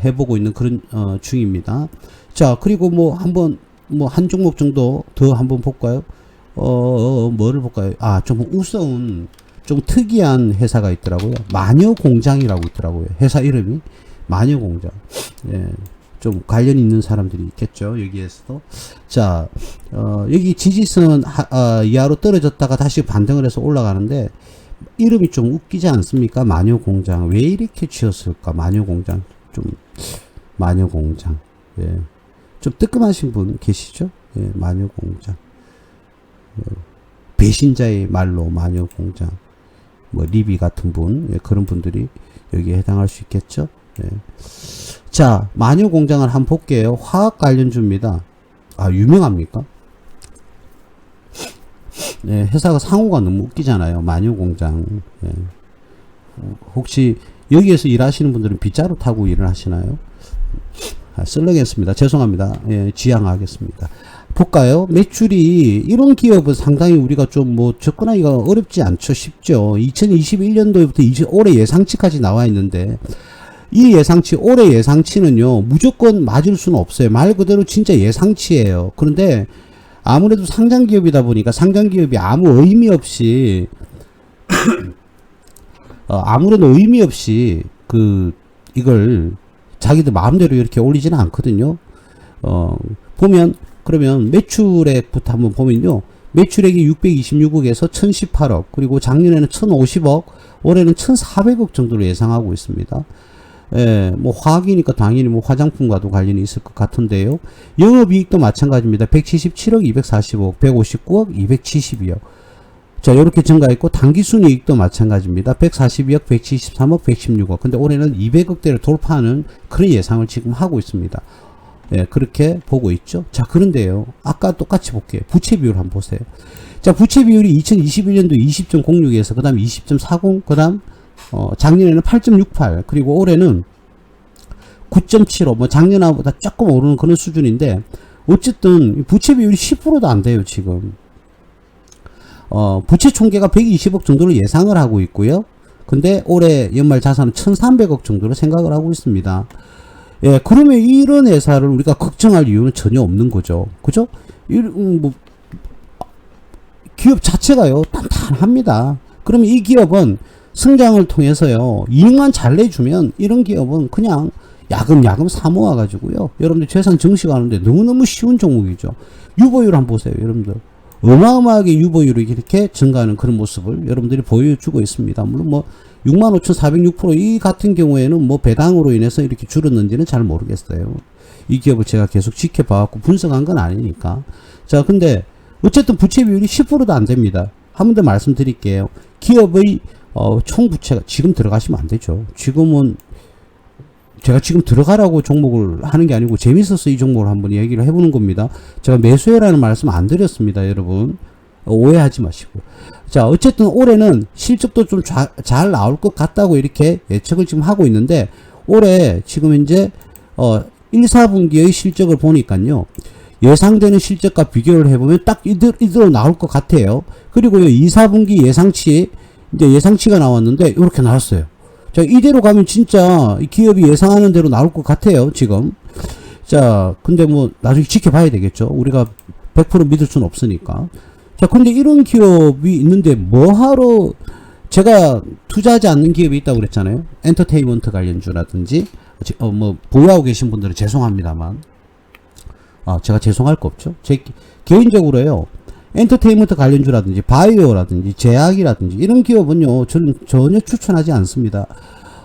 해보고 있는 그런 중입니다. 자, 그리고 뭐 한번 뭐 한 종목 정도 더 한번 볼까요? 뭐를 볼까요? 좀 우스운 좀 특이한 회사가 있더라고요. 마녀공장이라고 있더라고요. 회사 이름이 마녀공장. 예. 좀 관련 있는 사람들이 있겠죠. 여기에서도. 자, 여기 지지선 이하로 떨어졌다가 다시 반등을 해서 올라가는데 이름이 좀 웃기지 않습니까? 마녀공장. 왜 이렇게 지었을까? 마녀공장. 마녀공장. 예. 좀 뜨끔하신 분 계시죠? 예, 마녀공장. 배신자의 말로 마녀공장. 뭐 리비 같은 분, 예, 그런 분들이 여기에 해당할 수 있겠죠. 예. 자, 마녀공장을 한번 볼게요. 화학 관련주입니다. 유명합니까? 네, 회사가 상호가 너무 웃기잖아요. 마녀공장. 예. 혹시 여기에서 일하시는 분들은 빗자루 타고 일을 하시나요? 썰렁했습니다. 죄송합니다. 예, 지양하겠습니다. 볼까요? 매출이 이런 기업은 상당히 우리가 좀 뭐 접근하기가 어렵지 않죠. 쉽죠. 2021년도부터 올해 예상치까지 나와 있는데 이 예상치, 올해 예상치는요, 무조건 맞을 수는 없어요. 말 그대로 진짜 예상치예요. 그런데 아무래도 상장기업이다 보니까 상장기업이 아무 의미 없이, 아무래도 의미 없이, 이걸 자기들 마음대로 이렇게 올리지는 않거든요. 보면, 그러면 매출액부터 한번 보면요, 매출액이 626억에서 1018억, 그리고 작년에는 1050억, 올해는 1400억 정도로 예상하고 있습니다. 예, 뭐 화학이니까 당연히 뭐 화장품과도 관련이 있을 것 같은데요. 영업이익도 마찬가지입니다. 177억, 240억, 159억, 272억. 자, 이렇게 증가했고, 당기순이익도 마찬가지입니다. 142억, 173억, 116억. 근데 올해는 200억대를 돌파하는 그런 예상을 지금 하고 있습니다. 예, 그렇게 보고 있죠. 자, 그런데요. 아까 똑같이 볼게요. 부채 비율 한번 보세요. 자, 부채 비율이 2021년도 20.06에서, 그 다음 20.40, 그 다음, 작년에는 8.68, 그리고 올해는 9.75, 뭐 작년보다 조금 오르는 그런 수준인데, 어쨌든, 부채 비율이 10%도 안 돼요, 지금. 부채 총계가 120억 정도를 예상을 하고 있고요. 근데 올해 연말 자산은 1300억 정도로 생각을 하고 있습니다. 예, 그러면 이런 회사를 우리가 걱정할 이유는 전혀 없는 거죠. 그죠? 뭐, 기업 자체가요, 단단합니다. 그러면 이 기업은 성장을 통해서요, 이익만 잘 내주면 이런 기업은 그냥 야금야금 사모아가지고요, 여러분들 재산 증식하는데 너무너무 쉬운 종목이죠. 유보율 한번 보세요, 여러분들. 어마어마하게 유보율이 이렇게 증가하는 그런 모습을 여러분들이 보여주고 있습니다. 물론 뭐 65,406%, 이 같은 경우에는 뭐 배당으로 인해서 이렇게 줄었는지는 잘 모르겠어요. 이 기업을 제가 계속 지켜봐갖고 분석한 건 아니니까. 자, 근데 어쨌든 부채 비율이 10%도 안 됩니다. 한 번 더 말씀드릴게요. 기업의 총 부채가 지금 들어가시면 안 되죠. 지금은 제가 지금 들어가라고 종목을 하는 게 아니고 재밌어서 이 종목을 한번 얘기를 해보는 겁니다. 제가 매수해라는 말씀 안 드렸습니다, 여러분. 오해하지 마시고. 자, 어쨌든 올해는 실적도 좀 잘 나올 것 같다고 이렇게 예측을 지금 하고 있는데, 올해 지금 이제 1, 4분기의 실적을 보니까요, 예상되는 실적과 비교를 해보면 딱 이대로 나올 것 같아요. 그리고요, 2, 4분기 예상치가 나왔는데 이렇게 나왔어요. 자, 이대로 가면 진짜 기업이 예상하는 대로 나올 것 같아요, 지금. 자, 근데 뭐 나중에 지켜봐야 되겠죠. 우리가 100% 믿을 수는 없으니까. 자, 근데 이런 기업이 있는데 뭐하러, 제가 투자하지 않는 기업이 있다고 그랬잖아요. 엔터테인먼트 관련주라든지, 뭐 보유하고 계신 분들은 죄송합니다만, 제가 죄송할 거 없죠. 제 개인적으로요, 엔터테인먼트 관련주라든지 바이오라든지 제약이라든지 이런 기업은요, 저는 전혀 추천하지 않습니다.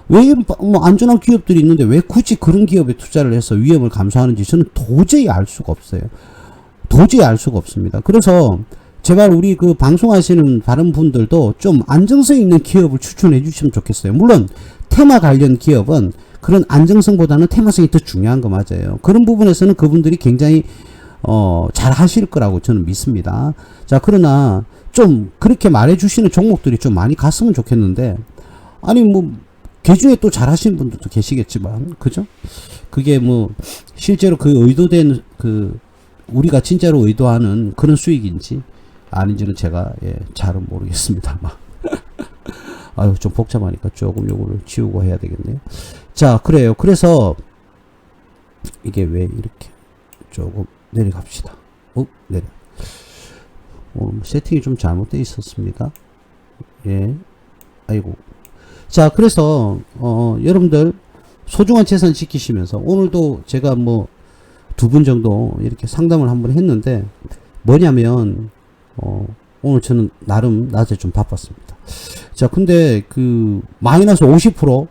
왜 뭐 안전한 기업들이 있는데 왜 굳이 그런 기업에 투자를 해서 위험을 감수하는지 저는 도저히 알 수가 없어요. 도저히 알 수가 없습니다. 그래서 제발 우리 그 방송하시는 다른 분들도 좀 안정성 있는 기업을 추천해 주시면 좋겠어요. 물론 테마 관련 기업은 그런 안정성보다는 테마성이 더 중요한 거 맞아요. 그런 부분에서는 그분들이 굉장히 잘 하실 거라고 저는 믿습니다. 자, 그러나 좀 그렇게 말해 주시는 종목들이 좀 많이 갔으면 좋겠는데, 아니 뭐 개중에 또 잘 하시는 분들도 계시겠지만, 그죠? 그게 뭐 실제로 그 의도된 그 우리가 진짜로 의도하는 그런 수익인지 아닌지는 제가 잘은 모르겠습니다만. 아유, 좀 복잡하니까 조금 요거를 지우고 해야 되겠네요. 자, 그래요. 그래서 이게 왜 이렇게 조금 내려갑시다. 내려. 세팅이 좀 잘못되어 있었습니다. 예. 아이고. 자, 그래서 여러분들 소중한 재산 지키시면서, 오늘도 제가 뭐 2분 정도 이렇게 상담을 한번 했는데, 뭐냐면 오늘 저는 나름 낮에 좀 바빴습니다. 자, 근데 그 마이너스 50%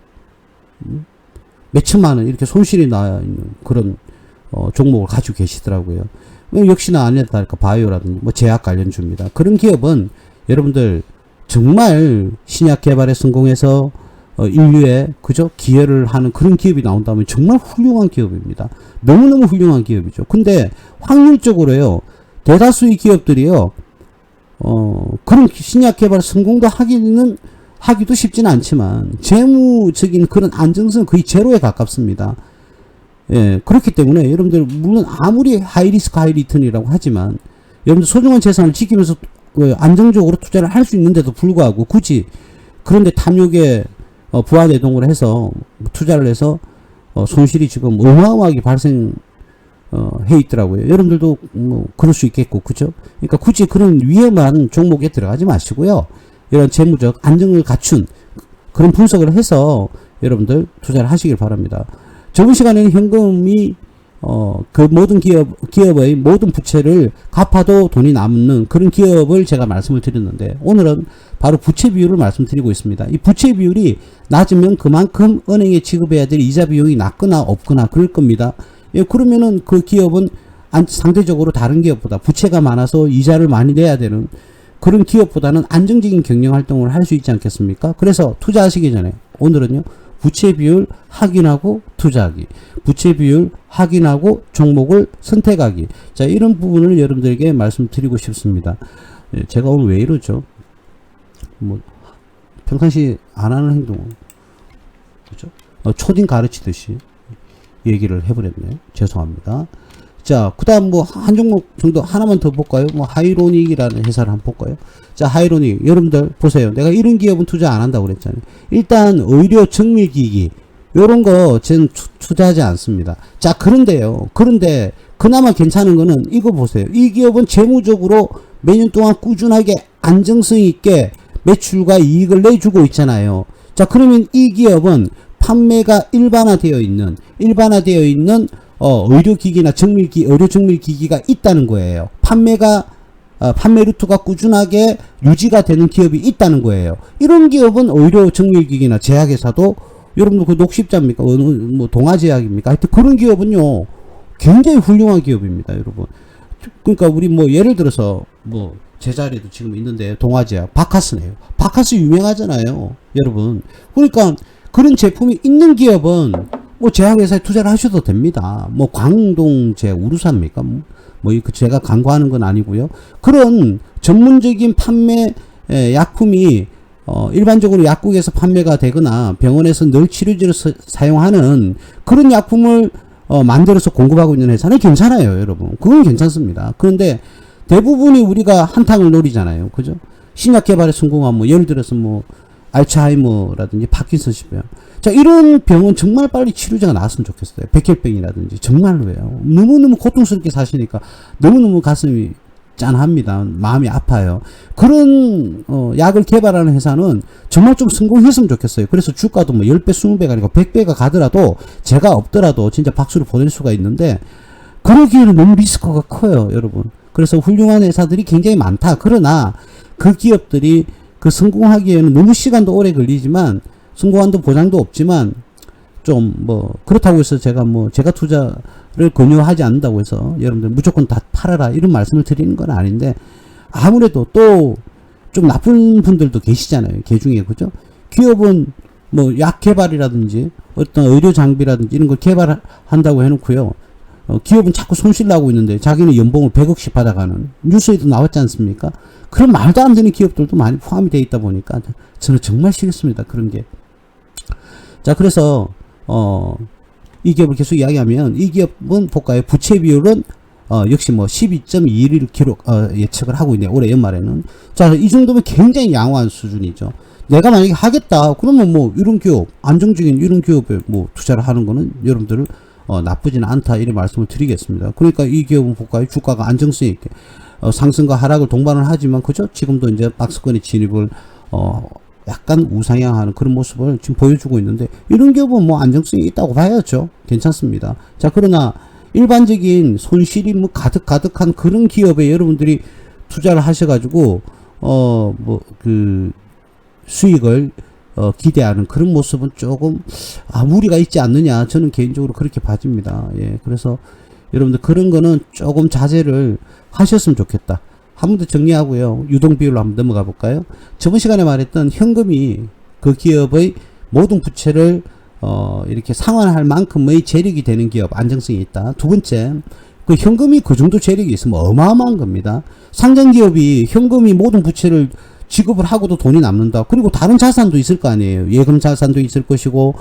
몇천만 원 이렇게 손실이 나 있는 그런 종목을 가지고 계시더라고요. 역시나 아니었다 할까, 바이오라든지 뭐 제약 관련주입니다. 그런 기업은 여러분들 정말 신약 개발에 성공해서 인류에 그죠, 기여를 하는 그런 기업이 나온다면 정말 훌륭한 기업입니다. 너무너무 훌륭한 기업이죠. 근데 확률적으로요, 대다수의 기업들이요, 그런 신약 개발 성공도 하기도 쉽지는 않지만 재무적인 그런 안정성 거의 제로에 가깝습니다. 예, 그렇기 때문에 여러분들 물론 아무리 하이리스크 하이리턴이라고 하지만 여러분들 소중한 재산을 지키면서 안정적으로 투자를 할 수 있는데도 불구하고 굳이 그런데 탐욕에 부하대동을 해서 투자를 해서 손실이 지금 어마어마하게 발생 해 있더라고요. 여러분들도 뭐 그럴 수 있겠고, 그죠? 그러니까 굳이 그런 위험한 종목에 들어가지 마시고요, 이런 재무적 안정을 갖춘 그런 분석을 해서 여러분들 투자를 하시길 바랍니다. 저번 시간에는 현금이 그 모든 기업의 모든 부채를 갚아도 돈이 남는 그런 기업을 제가 말씀을 드렸는데, 오늘은 바로 부채 비율을 말씀드리고 있습니다. 이 부채 비율이 낮으면 그만큼 은행에 지급해야 될 이자 비용이 낮거나 없거나 그럴 겁니다. 예, 그러면은 그 기업은 상대적으로 다른 기업보다 부채가 많아서 이자를 많이 내야 되는 그런 기업보다는 안정적인 경영 활동을 할 수 있지 않겠습니까? 그래서 투자하시기 전에 오늘은요, 부채 비율 확인하고 투자하기, 부채 비율 확인하고 종목을 선택하기. 자, 이런 부분을 여러분들에게 말씀드리고 싶습니다. 예, 제가 오늘 왜 이러죠? 뭐 평상시 안 하는 행동은, 그죠? 초딩 가르치듯이 얘기를 해버렸네요. 죄송합니다. 자, 그 다음 뭐 한 종목 정도 하나만 더 볼까요? 뭐 하이로닉이라는 회사를 한번 볼까요? 자, 하이로닉 여러분들 보세요. 내가 이런 기업은 투자 안 한다고 그랬잖아요. 일단 의료 정밀기기 요런 거 저는 투자하지 않습니다. 자, 그런데 그나마 괜찮은 거는 이거 보세요. 이 기업은 재무적으로 매년 동안 꾸준하게 안정성 있게 매출과 이익을 내주고 있잖아요. 자, 그러면 이 기업은 판매가 일반화되어 있는 의료기기나 의료 정밀기기가 있다는 거예요. 판매 루트가 꾸준하게 유지가 되는 기업이 있다는 거예요. 이런 기업은 의료 정밀기기나 제약회사도, 여러분들 그 녹십자입니까? 뭐 동아제약입니까? 하여튼 그런 기업은요, 굉장히 훌륭한 기업입니다, 여러분. 그러니까 우리 뭐 예를 들어서 뭐 제 자리에도 지금 있는데 동아제약, 바카스네요. 바카스 유명하잖아요, 여러분. 그러니까 그런 제품이 있는 기업은 뭐 제약회사에 투자를 하셔도 됩니다. 뭐 광동제약, 우루사입니까? 뭐 제가 광고하는 건 아니고요. 그런 전문적인 판매 약품이 일반적으로 약국에서 판매가 되거나 병원에서 늘 치료제로 사용하는 그런 약품을 만들어서 공급하고 있는 회사는 괜찮아요, 여러분. 그건 괜찮습니다. 그런데 대부분이 우리가 한탕을 노리잖아요, 그죠? 신약 개발에 성공한 뭐 예를 들어서 뭐 알츠하이머라든지 파킨슨병. 자, 이런 병은 정말 빨리 치료제가 나왔으면 좋겠어요. 백혈병이라든지. 정말로요. 너무너무 고통스럽게 사시니까 너무너무 가슴이 짠합니다. 마음이 아파요. 그런 약을 개발하는 회사는 정말 좀 성공했으면 좋겠어요. 그래서 주가도 뭐 10배, 20배가 아니고 100배가 가더라도, 제가 없더라도 진짜 박수를 보낼 수가 있는데, 그러기에는 너무 리스크가 커요, 여러분. 그래서 훌륭한 회사들이 굉장히 많다. 그러나 그 기업들이 그 성공하기에는 너무 시간도 오래 걸리지만, 성공한도 보장도 없지만, 좀 뭐 그렇다고 해서 제가 투자를 권유하지 않는다고 해서 여러분들 무조건 다 팔아라 이런 말씀을 드리는 건 아닌데, 아무래도 또 좀 나쁜 분들도 계시잖아요, 개 중에. 그죠? 기업은 뭐 약 개발이라든지 어떤 의료 장비라든지 이런 걸 개발한다고 해놓고요, 기업은 자꾸 손실 나고 있는데 자기는 연봉을 100억씩 받아가는, 뉴스에도 나왔지 않습니까? 그런 말도 안 되는 기업들도 많이 포함이 되어 있다 보니까 저는 정말 싫습니다, 그런 게. 자, 그래서 이 기업을 계속 이야기하면, 이 기업은 볼까요? 부채 비율은 역시 뭐 12.21을 기록 예측을 하고 있네요, 올해 연말에는. 자, 이 정도면 굉장히 양호한 수준이죠. 내가 만약에 하겠다 그러면 뭐 이런 기업, 안정적인 이런 기업에 뭐 투자를 하는 거는 여러분들을 나쁘지는 않다, 이런 말씀을 드리겠습니다. 그러니까 이 기업은 볼까요? 주가가 안정성 있게 상승과 하락을 동반을 하지만, 그죠? 지금도 이제 박스권의 진입을 약간 우상향하는 그런 모습을 지금 보여주고 있는데, 이런 기업은 뭐 안정성이 있다고 봐야죠. 괜찮습니다. 자, 그러나 일반적인 손실이 뭐 가득한 그런 기업에 여러분들이 투자를 하셔가지고 뭐 그 수익을 기대하는 그런 모습은 조금 무리가 있지 않느냐, 저는 개인적으로 그렇게 봐집니다. 예, 그래서 여러분들 그런 거는 조금 자제를 하셨으면 좋겠다. 한 번 더 정리하고요, 유동 비율로 한번 넘어가 볼까요? 저번 시간에 말했던 현금이 그 기업의 모든 부채를 이렇게 상환할 만큼의 재력이 되는 기업, 안정성이 있다. 두 번째, 그 현금이 그 정도 재력이 있으면 어마어마한 겁니다. 상장 기업이 현금이 모든 부채를 지급을 하고도 돈이 남는다. 그리고 다른 자산도 있을 거 아니에요. 예금 자산도 있을 것이고,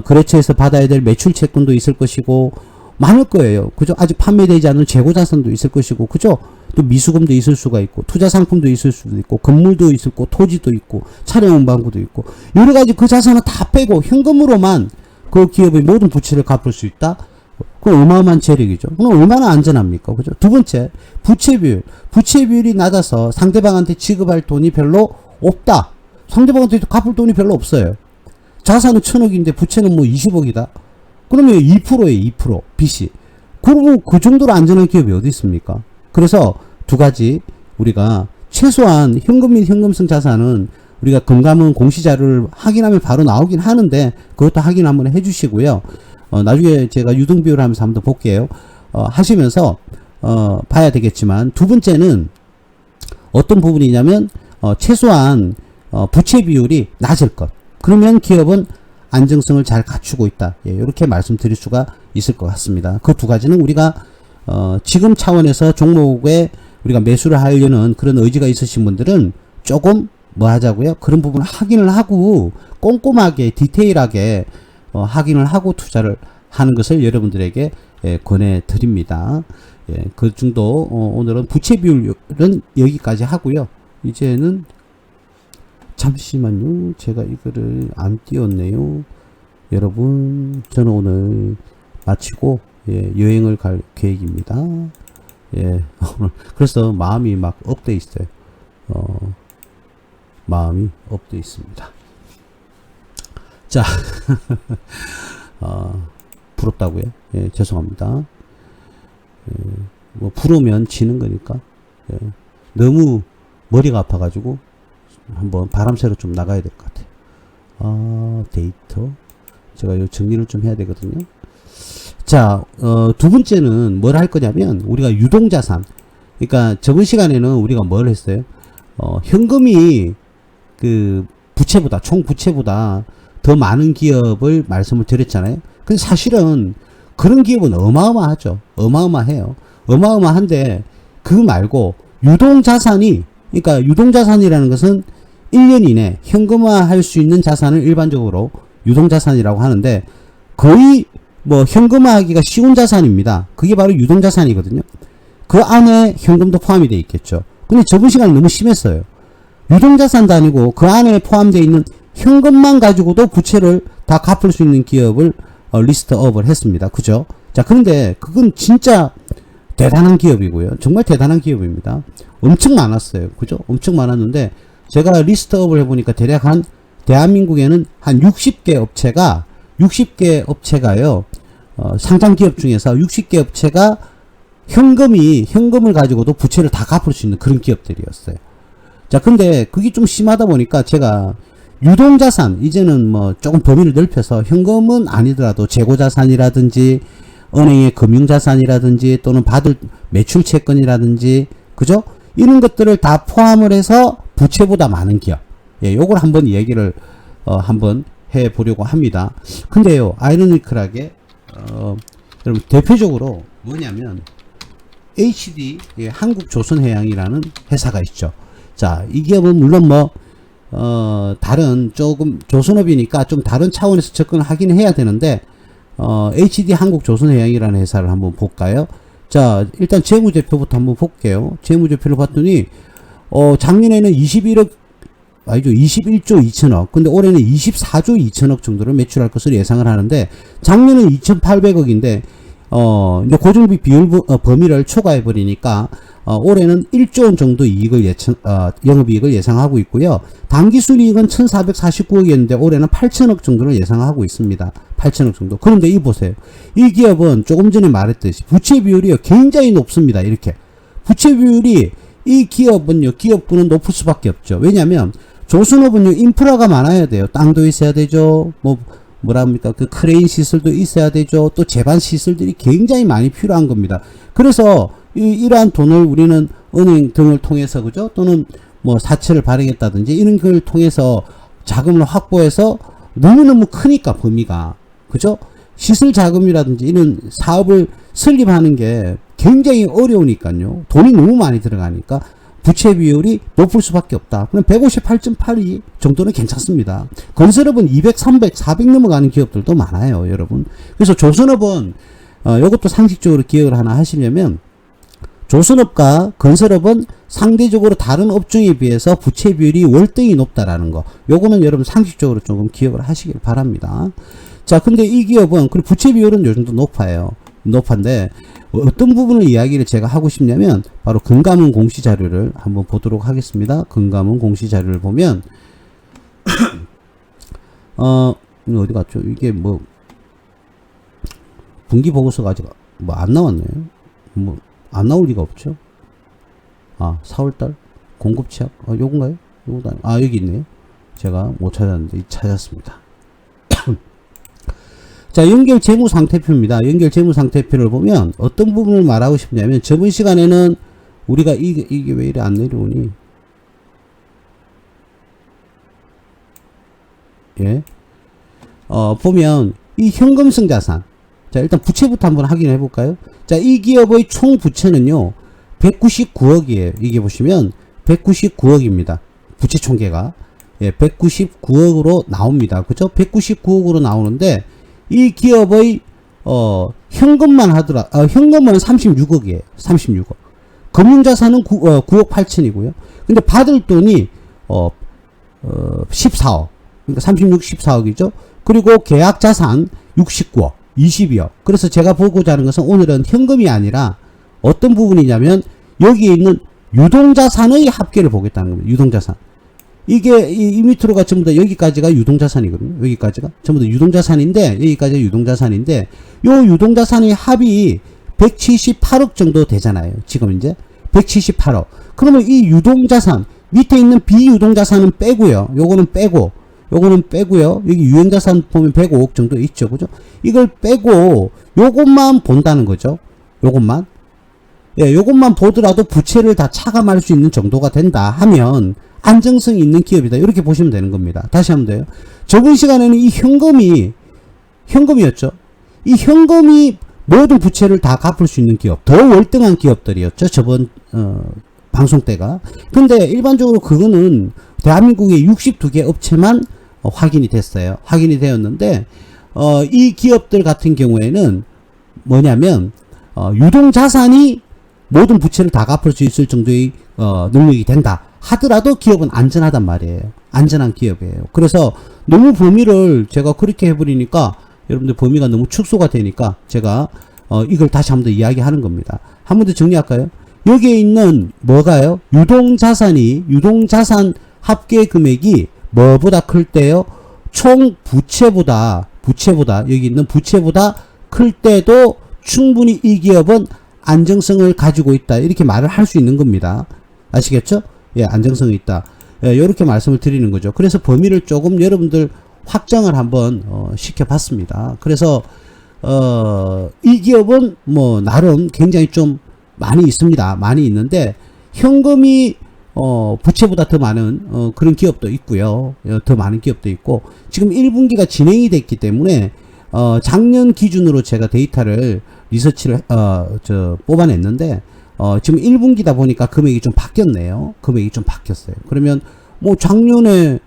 거래처에서 받아야 될 매출 채권도 있을 것이고, 많을 거예요. 그죠? 아직 판매되지 않은 재고 자산도 있을 것이고, 그죠? 또 미수금도 있을 수가 있고, 투자 상품도 있을 수도 있고, 건물도 있을 거고, 토지도 있고, 차량 운반구도 있고, 여러 가지 그 자산을 다 빼고 현금으로만 그 기업의 모든 부채를 갚을 수 있다? 그건 어마어마한 재력이죠. 그럼 얼마나 안전합니까? 그죠? 두 번째, 부채 비율. 부채 비율이 낮아서 상대방한테 지급할 돈이 별로 없다. 상대방한테 갚을 돈이 별로 없어요. 자산은 1000억인데 부채는 뭐 20억이다. 그러면 2%예요, 2%. 빚이. 그러면 그 정도로 안전한 기업이 어디 있습니까? 그래서 두 가지 우리가 최소한 현금 및 현금성 자산은 우리가 금감원 공시자료를 확인하면 바로 나오긴 하는데 그것도 확인 한번 해주시고요. 나중에 제가 유동비율 하면서 한번 더 볼게요. 하시면서 봐야 되겠지만 두 번째는 어떤 부분이냐면 최소한 부채 비율이 낮을 것. 그러면 기업은 안정성을 잘 갖추고 있다. 예, 이렇게 말씀드릴 수가 있을 것 같습니다. 그 두 가지는 우리가 지금 차원에서 종목에 우리가 매수를 하려는 그런 의지가 있으신 분들은 조금 뭐 하자고요? 그런 부분을 확인을 하고 꼼꼼하게 디테일하게 확인을 하고 투자를 하는 것을 여러분들에게 권해드립니다. 예, 그 정도 오늘은 부채 비율은 여기까지 하고요. 이제는 잠시만요. 제가 이거를 안 띄웠네요. 여러분 저는 오늘 마치고 여행을 갈 계획입니다. 예, 그래서 마음이 막 업돼 있어요. 마음이 업돼 있습니다. 자, 부럽다고요? 예, 죄송합니다. 예, 뭐 부르면 지는 거니까. 예, 너무 머리가 아파가지고 한번 바람 쐬러 좀 나가야 될 것 같아요. 데이터 제가 요 정리를 좀 해야 되거든요. 자, 두 번째는 뭘 할 거냐면 우리가 유동자산. 그러니까 저번 시간에는 우리가 뭘 했어요? 현금이 그 부채보다 총 부채보다 더 많은 기업을 말씀을 드렸잖아요. 근데 사실은 그런 기업은 어마어마하죠. 어마어마해요. 어마어마한데 그 말고 유동자산이, 그러니까 유동자산이라는 것은 1년 이내 현금화 할 수 있는 자산을 일반적으로 유동자산이라고 하는데 거의 뭐 현금화하기가 쉬운 자산입니다. 그게 바로 유동자산이거든요. 그 안에 현금도 포함이 되어 있겠죠. 근데 저번 시간에 너무 심했어요. 유동자산도 아니고 그 안에 포함되어 있는 현금만 가지고도 부채를 다 갚을 수 있는 기업을 리스트업을 했습니다. 그죠? 자, 그런데 그건 진짜 대단한 기업이고요. 정말 대단한 기업입니다. 엄청 많았어요. 그죠? 엄청 많았는데 제가 리스트업을 해보니까 대략 한 대한민국에는 한 60개 업체가요. 상장 기업 중에서 60개 업체가 현금을 가지고도 부채를 다 갚을 수 있는 그런 기업들이었어요. 자, 근데 그게 좀 심하다 보니까 제가 유동자산, 이제는 뭐 조금 범위를 넓혀서 현금은 아니더라도 재고자산이라든지 은행의 금융자산이라든지 또는 받을 매출채권이라든지, 그죠? 이런 것들을 다 포함을 해서 부채보다 많은 기업. 예, 요걸 한번 얘기를 한번 해 보려고 합니다. 근데요, 아이러니컬하게 여러분 대표적으로 뭐냐면 HD, 예, 한국조선해양이라는 회사가 있죠. 자, 이 기업은 물론 뭐 다른 조금 조선업이니까 좀 다른 차원에서 접근을 하긴 해야 되는데 HD 한국조선해양이라는 회사를 한번 볼까요? 자, 일단 재무제표부터 한번 볼게요. 재무제표를 봤더니 작년에는 21조 2천억, 근데 올해는 24조 2천억 정도를 매출할 것으로 예상을 하는데 작년은 2,800억인데 이제 고정비 비율 범위를 초과해 버리니까 올해는 1조 원 정도 이익을 영업이익을 예상하고 있고요. 당기순이익은 1,449억이었는데 올해는 8천억 정도를 예상하고 있습니다. 8천억 정도. 그런데 이 보세요. 이 기업은 조금 전에 말했듯이 부채 비율이 굉장히 높습니다. 이렇게 부채 비율이, 이 기업은요, 기업군은 높을 수밖에 없죠. 왜냐하면 조선업은요, 인프라가 많아야 돼요. 땅도 있어야 되죠. 뭐랍니까, 그 크레인 시설도 있어야 되죠. 또 제반 시설들이 굉장히 많이 필요한 겁니다. 그래서 이러한 돈을 우리는 은행 등을 통해서, 그죠? 또는 뭐 사채를 발행했다든지 이런 걸 통해서 자금을 확보해서 너무너무 크니까 범위가, 그죠? 시설 자금이라든지 이런 사업을 설립하는 게 굉장히 어려우니까요. 돈이 너무 많이 들어가니까 부채 비율이 높을 수밖에 없다. 그럼 158.82 정도는 괜찮습니다. 건설업은 200, 300, 400 넘어가는 기업들도 많아요, 여러분. 그래서 조선업은 이것도 상식적으로 기억을 하나 하시려면, 조선업과 건설업은 상대적으로 다른 업종에 비해서 부채 비율이 월등히 높다라는 거. 요거는 여러분 상식적으로 조금 기억을 하시길 바랍니다. 자, 근데 이 기업은, 그리고 부채 비율은 요 정도 높은데, 어떤 부분을 이야기를 제가 하고 싶냐면, 바로 금감원 공시자료를 한번 보도록 하겠습니다. 금감원 공시자료를 보면, 어디 갔죠? 이게 뭐, 분기보고서가 아직 뭐 안 나왔네요. 뭐 안 나올 리가 없죠. 아, 4월달 공급치약 요건가요? 요거도 여기 있네요. 제가 못 찾았는데 찾았습니다. 자, 연결 재무 상태표입니다. 연결 재무 상태표를 보면 어떤 부분을 말하고 싶냐면, 저번 시간에는 우리가 이게 왜 이래 안 내려오니? 예. 보면 이 현금성 자산. 자, 일단 부채부터 한번 확인해 볼까요? 자, 이 기업의 총 부채는요, 199억이에요. 이게 보시면 199억입니다. 부채 총계가. 예, 199억으로 나옵니다. 그죠? 199억으로 나오는데, 이 기업의, 현금만 현금은 36억이에요. 36억. 금융자산은 9억 8천이고요. 근데 받을 돈이, 14억. 그러니까 36, 14억이죠. 그리고 계약자산 69억, 22억. 그래서 제가 보고자 하는 것은 오늘은 현금이 아니라 어떤 부분이냐면 여기에 있는 유동자산의 합계를 보겠다는 겁니다. 유동자산. 이게 이 밑으로가 전부 다 여기까지가 유동자산이거든요. 여기까지가 전부 다 유동자산인데, 여기까지가 유동자산인데, 요 유동자산의 합이 178억 정도 되잖아요. 지금 이제 178억. 그러면 이 유동자산 밑에 있는 비유동자산은 빼고요. 요거는 빼고, 요거는 빼고요. 여기 유형자산 보면 105억 정도 있죠. 그죠? 이걸 빼고 요것만 본다는 거죠. 요것만. 예, 요것만 보더라도 부채를 다 차감할 수 있는 정도가 된다 하면 안정성이 있는 기업이다. 이렇게 보시면 되는 겁니다. 다시 하면 돼요. 저번 시간에는 이 현금이었죠. 이 현금이 모든 부채를 다 갚을 수 있는 기업, 더 월등한 기업들이었죠. 저번 방송 때가. 근데 일반적으로 그거는 대한민국의 62개 업체만 확인이 됐어요. 확인이 되었는데, 이 기업들 같은 경우에는 뭐냐면, 유동자산이 모든 부채를 다 갚을 수 있을 정도의, 능력이 된다 하더라도 기업은 안전하단 말이에요. 안전한 기업이에요. 그래서 너무 범위를 제가 그렇게 해버리니까, 여러분들 범위가 너무 축소가 되니까, 제가, 이걸 다시 한 번 더 이야기하는 겁니다. 한 번 더 정리할까요? 여기에 있는 뭐가요? 유동자산 합계 금액이 뭐보다 클 때요? 총 부채보다 여기 있는 부채보다 클 때도 충분히 이 기업은 안정성을 가지고 있다. 이렇게 말을 할 수 있는 겁니다. 아시겠죠? 예, 안정성이 있다. 예, 이렇게 말씀을 드리는 거죠. 그래서 범위를 조금 여러분들 확정을 한번 시켜봤습니다. 그래서 이 기업은 뭐 나름 굉장히 좀 많이 있습니다. 많이 있는데 현금이 부채보다 더 많은 그런 기업도 있고요. 더 많은 기업도 있고, 지금 1분기가 진행이 됐기 때문에 작년 기준으로 제가 데이터를 리서치를 뽑아냈는데, 지금 1분기다 보니까 금액이 좀 바뀌었네요. 금액이 좀 바뀌었어요. 그러면 뭐 작년에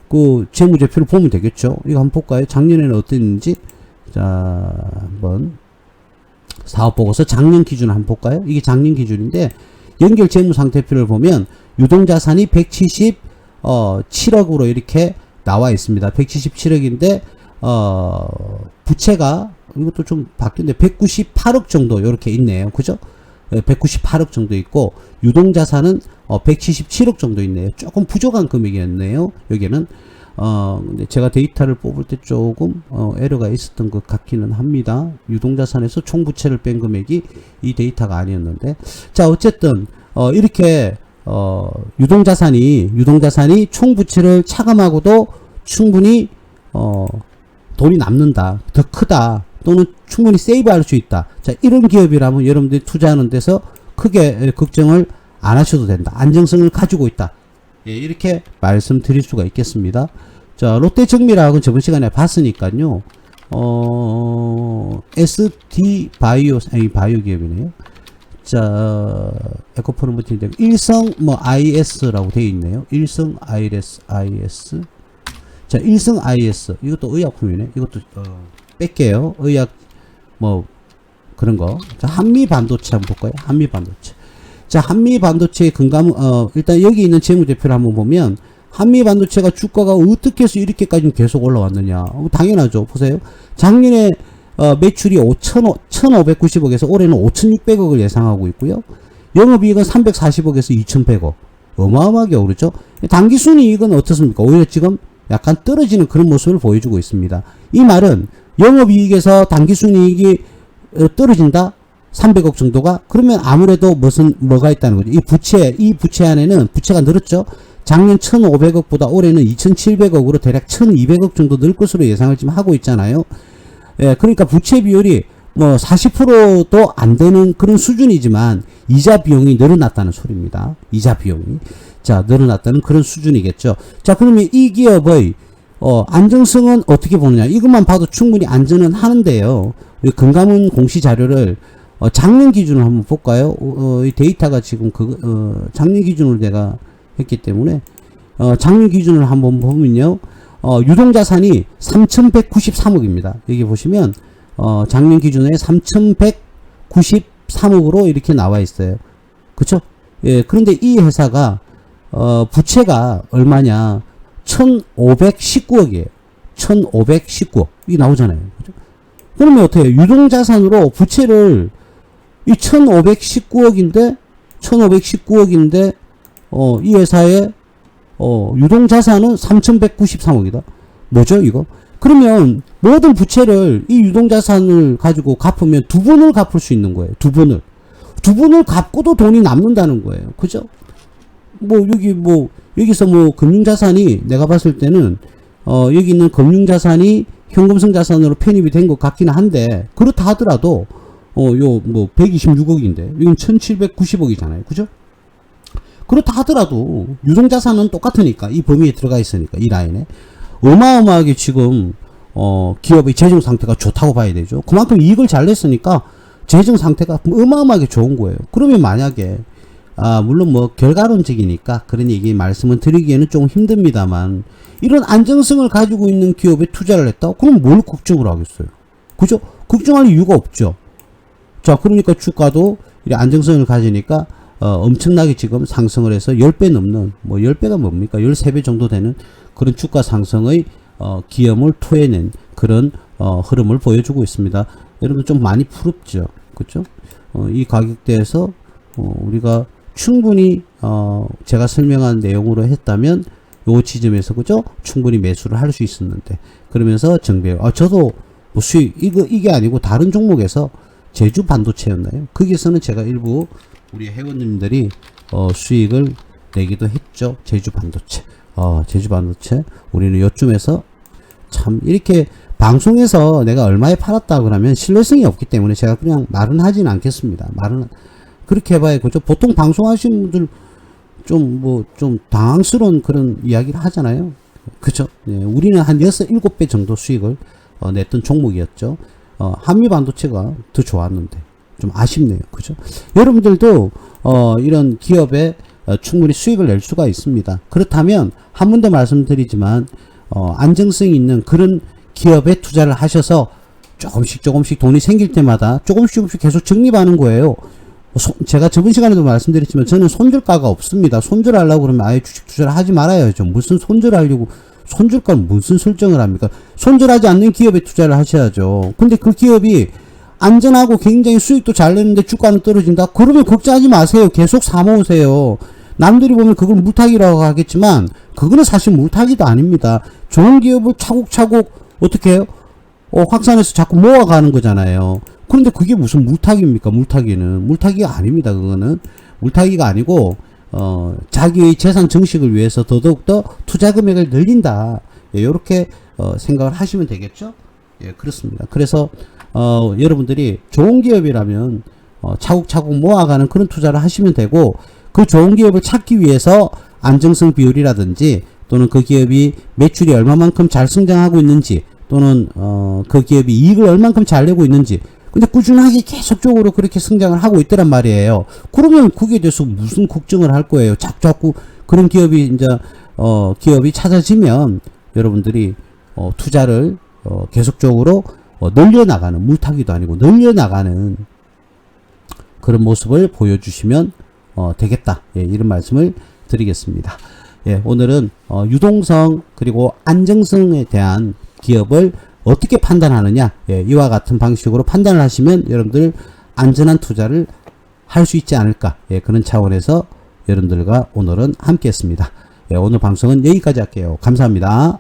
그 재무제표를 보면 되겠죠. 이거 한번 볼까요? 작년에는 어땠는지. 자, 한번 사업보고서 작년 기준 한번 볼까요? 이게 작년 기준인데, 연결 재무상태표를 보면 유동자산이 177억으로 이렇게 나와 있습니다. 177억인데 부채가 이것도 좀 바뀌었는데 198억 정도 이렇게 있네요. 그죠? 198억 정도 있고, 유동자산은 177억 정도 있네요. 조금 부족한 금액이었네요. 여기는 근데 제가 데이터를 뽑을 때 조금 에러가 있었던 것 같기는 합니다. 유동자산에서 총부채를 뺀 금액이 이 데이터가 아니었는데, 자, 어쨌든 이렇게 유동자산이 총부채를 차감하고도 충분히 돈이 남는다, 더 크다, 또는 충분히 세이브할 수 있다. 자, 이런 기업이라면 여러분들이 투자하는 데서 크게 걱정을 안 하셔도 된다. 안정성을 가지고 있다. 예, 이렇게 말씀드릴 수가 있겠습니다. 자, 롯데정밀화학은 저번 시간에 봤으니까요. ST 바이오 기업이네요. 자, 에코프로모틴 일성 IS라고 되어 있네요. 일성 IS. 자, 일성 IS. 이것도 의약품이네. 이것도 뺄게요. 의약 그런 거. 자, 한미반도체 한번 볼까요? 한미반도체. 자, 한미반도체의 일단 여기 있는 재무제표를 한번 보면, 한미반도체가 주가가 어떻게 해서 이렇게까지 계속 올라왔느냐. 당연하죠. 보세요. 작년에 매출이 1,590억에서 올해는 5,600억을 예상하고 있고요. 영업이익은 340억에서 2,100억. 어마어마하게 오르죠. 당기순이익은 어떻습니까? 오히려 지금 약간 떨어지는 그런 모습을 보여주고 있습니다. 이 말은 영업이익에서 당기순이익이 떨어진다? 300억 정도가? 그러면 아무래도 뭐가 있다는 거죠. 이 부채 안에는 부채가 늘었죠. 작년 1,500억보다 올해는 2,700억으로 대략 1,200억 정도 늘 것으로 예상을 지금 하고 있잖아요. 예, 그러니까 부채 비율이 뭐 40%도 안 되는 그런 수준이지만 이자 비용이 늘어났다는 소리입니다. 이자 비용이. 자, 늘어났다는 그런 수준이겠죠. 자, 그러면 이 기업의 안정성은 어떻게 보느냐. 이것만 봐도 충분히 안전은 하는데요. 금감원 공시 자료를 작년 기준으로 한번 볼까요? 이 데이터가 지금 작년 기준으로 내가 했기 때문에 작년 기준으로 한번 보면요. 유동자산이 3,193억입니다. 여기 보시면 작년 기준에 3,193억으로 이렇게 나와 있어요. 그쵸? 예, 그런데 이 회사가 부채가 얼마냐? 1,519억이에요. 1,519억. 이게 나오잖아요. 그죠? 그러면 어떻게 해요? 유동자산으로 부채를 이 1,519억인데, 이 회사의, 유동자산은 3,193억이다. 뭐죠, 이거? 그러면 모든 부채를 이 유동자산을 가지고 갚으면 두 번을 갚을 수 있는 거예요. 두 번을. 두 번을 갚고도 돈이 남는다는 거예요. 그죠? 여기서 금융자산이 내가 봤을 때는, 여기 있는 금융자산이 현금성 자산으로 편입이 된 것 같기는 한데, 그렇다 하더라도, 126억인데, 이건 1790억이잖아요. 그죠? 그렇다 하더라도, 유동자산은 똑같으니까, 이 범위에 들어가 있으니까, 이 라인에. 어마어마하게 지금, 기업의 재정 상태가 좋다고 봐야 되죠. 그만큼 이익을 잘 냈으니까, 재정 상태가 어마어마하게 좋은 거예요. 그러면 만약에, 물론 결과론적이니까 그런 얘기 말씀을 드리기에는 좀 힘듭니다만, 이런 안정성을 가지고 있는 기업에 투자를 했다? 그럼 뭘 걱정을 하겠어요? 그죠? 걱정할 이유가 없죠. 자, 그러니까 주가도 이 안정성을 가지니까, 엄청나게 지금 상승을 해서 10배 넘는, 10배가 뭡니까? 13배 정도 되는 그런 주가 상승의, 기염을 토해낸 그런, 흐름을 보여주고 있습니다. 여러분 좀 많이 부럽죠? 그죠? 이 가격대에서, 우리가 충분히 제가 설명한 내용으로 했다면 요 지점에서 그죠? 충분히 매수를 할 수 있었는데 그러면서 정배 저도 수익 이게 아니고 다른 종목에서 제주 반도체였나요? 거기서는 제가 일부 우리 회원님들이 수익을 내기도 했죠. 제주 반도체. 제주 반도체 우리는 요쯤에서 참 이렇게 방송에서 내가 얼마에 팔았다 그러면 신뢰성이 없기 때문에 제가 그냥 말은 하진 않겠습니다. 말은 그렇게 해봐야 그죠. 보통 방송하시는 분들 좀 당황스러운 그런 이야기를 하잖아요. 그죠. 예, 우리는 한 6, 7배 정도 수익을 냈던 종목이었죠. 한미 반도체가 더 좋았는데 좀 아쉽네요. 그죠. 여러분들도 이런 기업에 충분히 수익을 낼 수가 있습니다. 그렇다면 한 번 더 말씀드리지만 안정성이 있는 그런 기업에 투자를 하셔서 조금씩 돈이 생길 때마다 조금씩 계속 적립하는 거예요. 제가 저번 시간에도 말씀드렸지만 저는 손절가가 없습니다. 손절하려고 그러면 아예 주식 투자를 하지 말아야죠. 무슨 손절하려고 손절가는 무슨 설정을 합니까? 손절하지 않는 기업에 투자를 하셔야죠. 근데 그 기업이 안전하고 굉장히 수익도 잘 내는데 주가는 떨어진다? 그러면 걱정하지 마세요. 계속 사모으세요. 남들이 보면 그걸 물타기라고 하겠지만 그거는 사실 물타기도 아닙니다. 좋은 기업을 차곡차곡 어떻게 해요? 확산해서 자꾸 모아가는 거잖아요. 그런데 그게 무슨 물타기입니까? 물타기가 아닙니다. 그거는 물타기가 아니고 자기의 재산 증식을 위해서 더더욱더 투자 금액을 늘린다. 예, 이렇게 생각을 하시면 되겠죠? 예, 그렇습니다. 그래서 여러분들이 좋은 기업이라면 차곡차곡 모아가는 그런 투자를 하시면 되고, 그 좋은 기업을 찾기 위해서 안정성 비율이라든지 또는 그 기업이 매출이 얼마만큼 잘 성장하고 있는지 또는 그 기업이 이익을 얼만큼 잘 내고 있는지, 근데 꾸준하게 계속적으로 그렇게 성장을 하고 있더란 말이에요. 그러면 그게 대해서 무슨 걱정을 할 거예요. 자꾸 그런 기업이 이제 기업이 찾아지면 여러분들이 투자를 계속적으로 늘려나가는, 물타기도 아니고 늘려나가는 그런 모습을 보여주시면 되겠다. 예, 이런 말씀을 드리겠습니다. 예, 오늘은 유동성 그리고 안정성에 대한 기업을 어떻게 판단하느냐, 예, 이와 같은 방식으로 판단을 하시면 여러분들 안전한 투자를 할 수 있지 않을까, 예, 그런 차원에서 여러분들과 오늘은 함께 했습니다. 예, 오늘 방송은 여기까지 할게요. 감사합니다.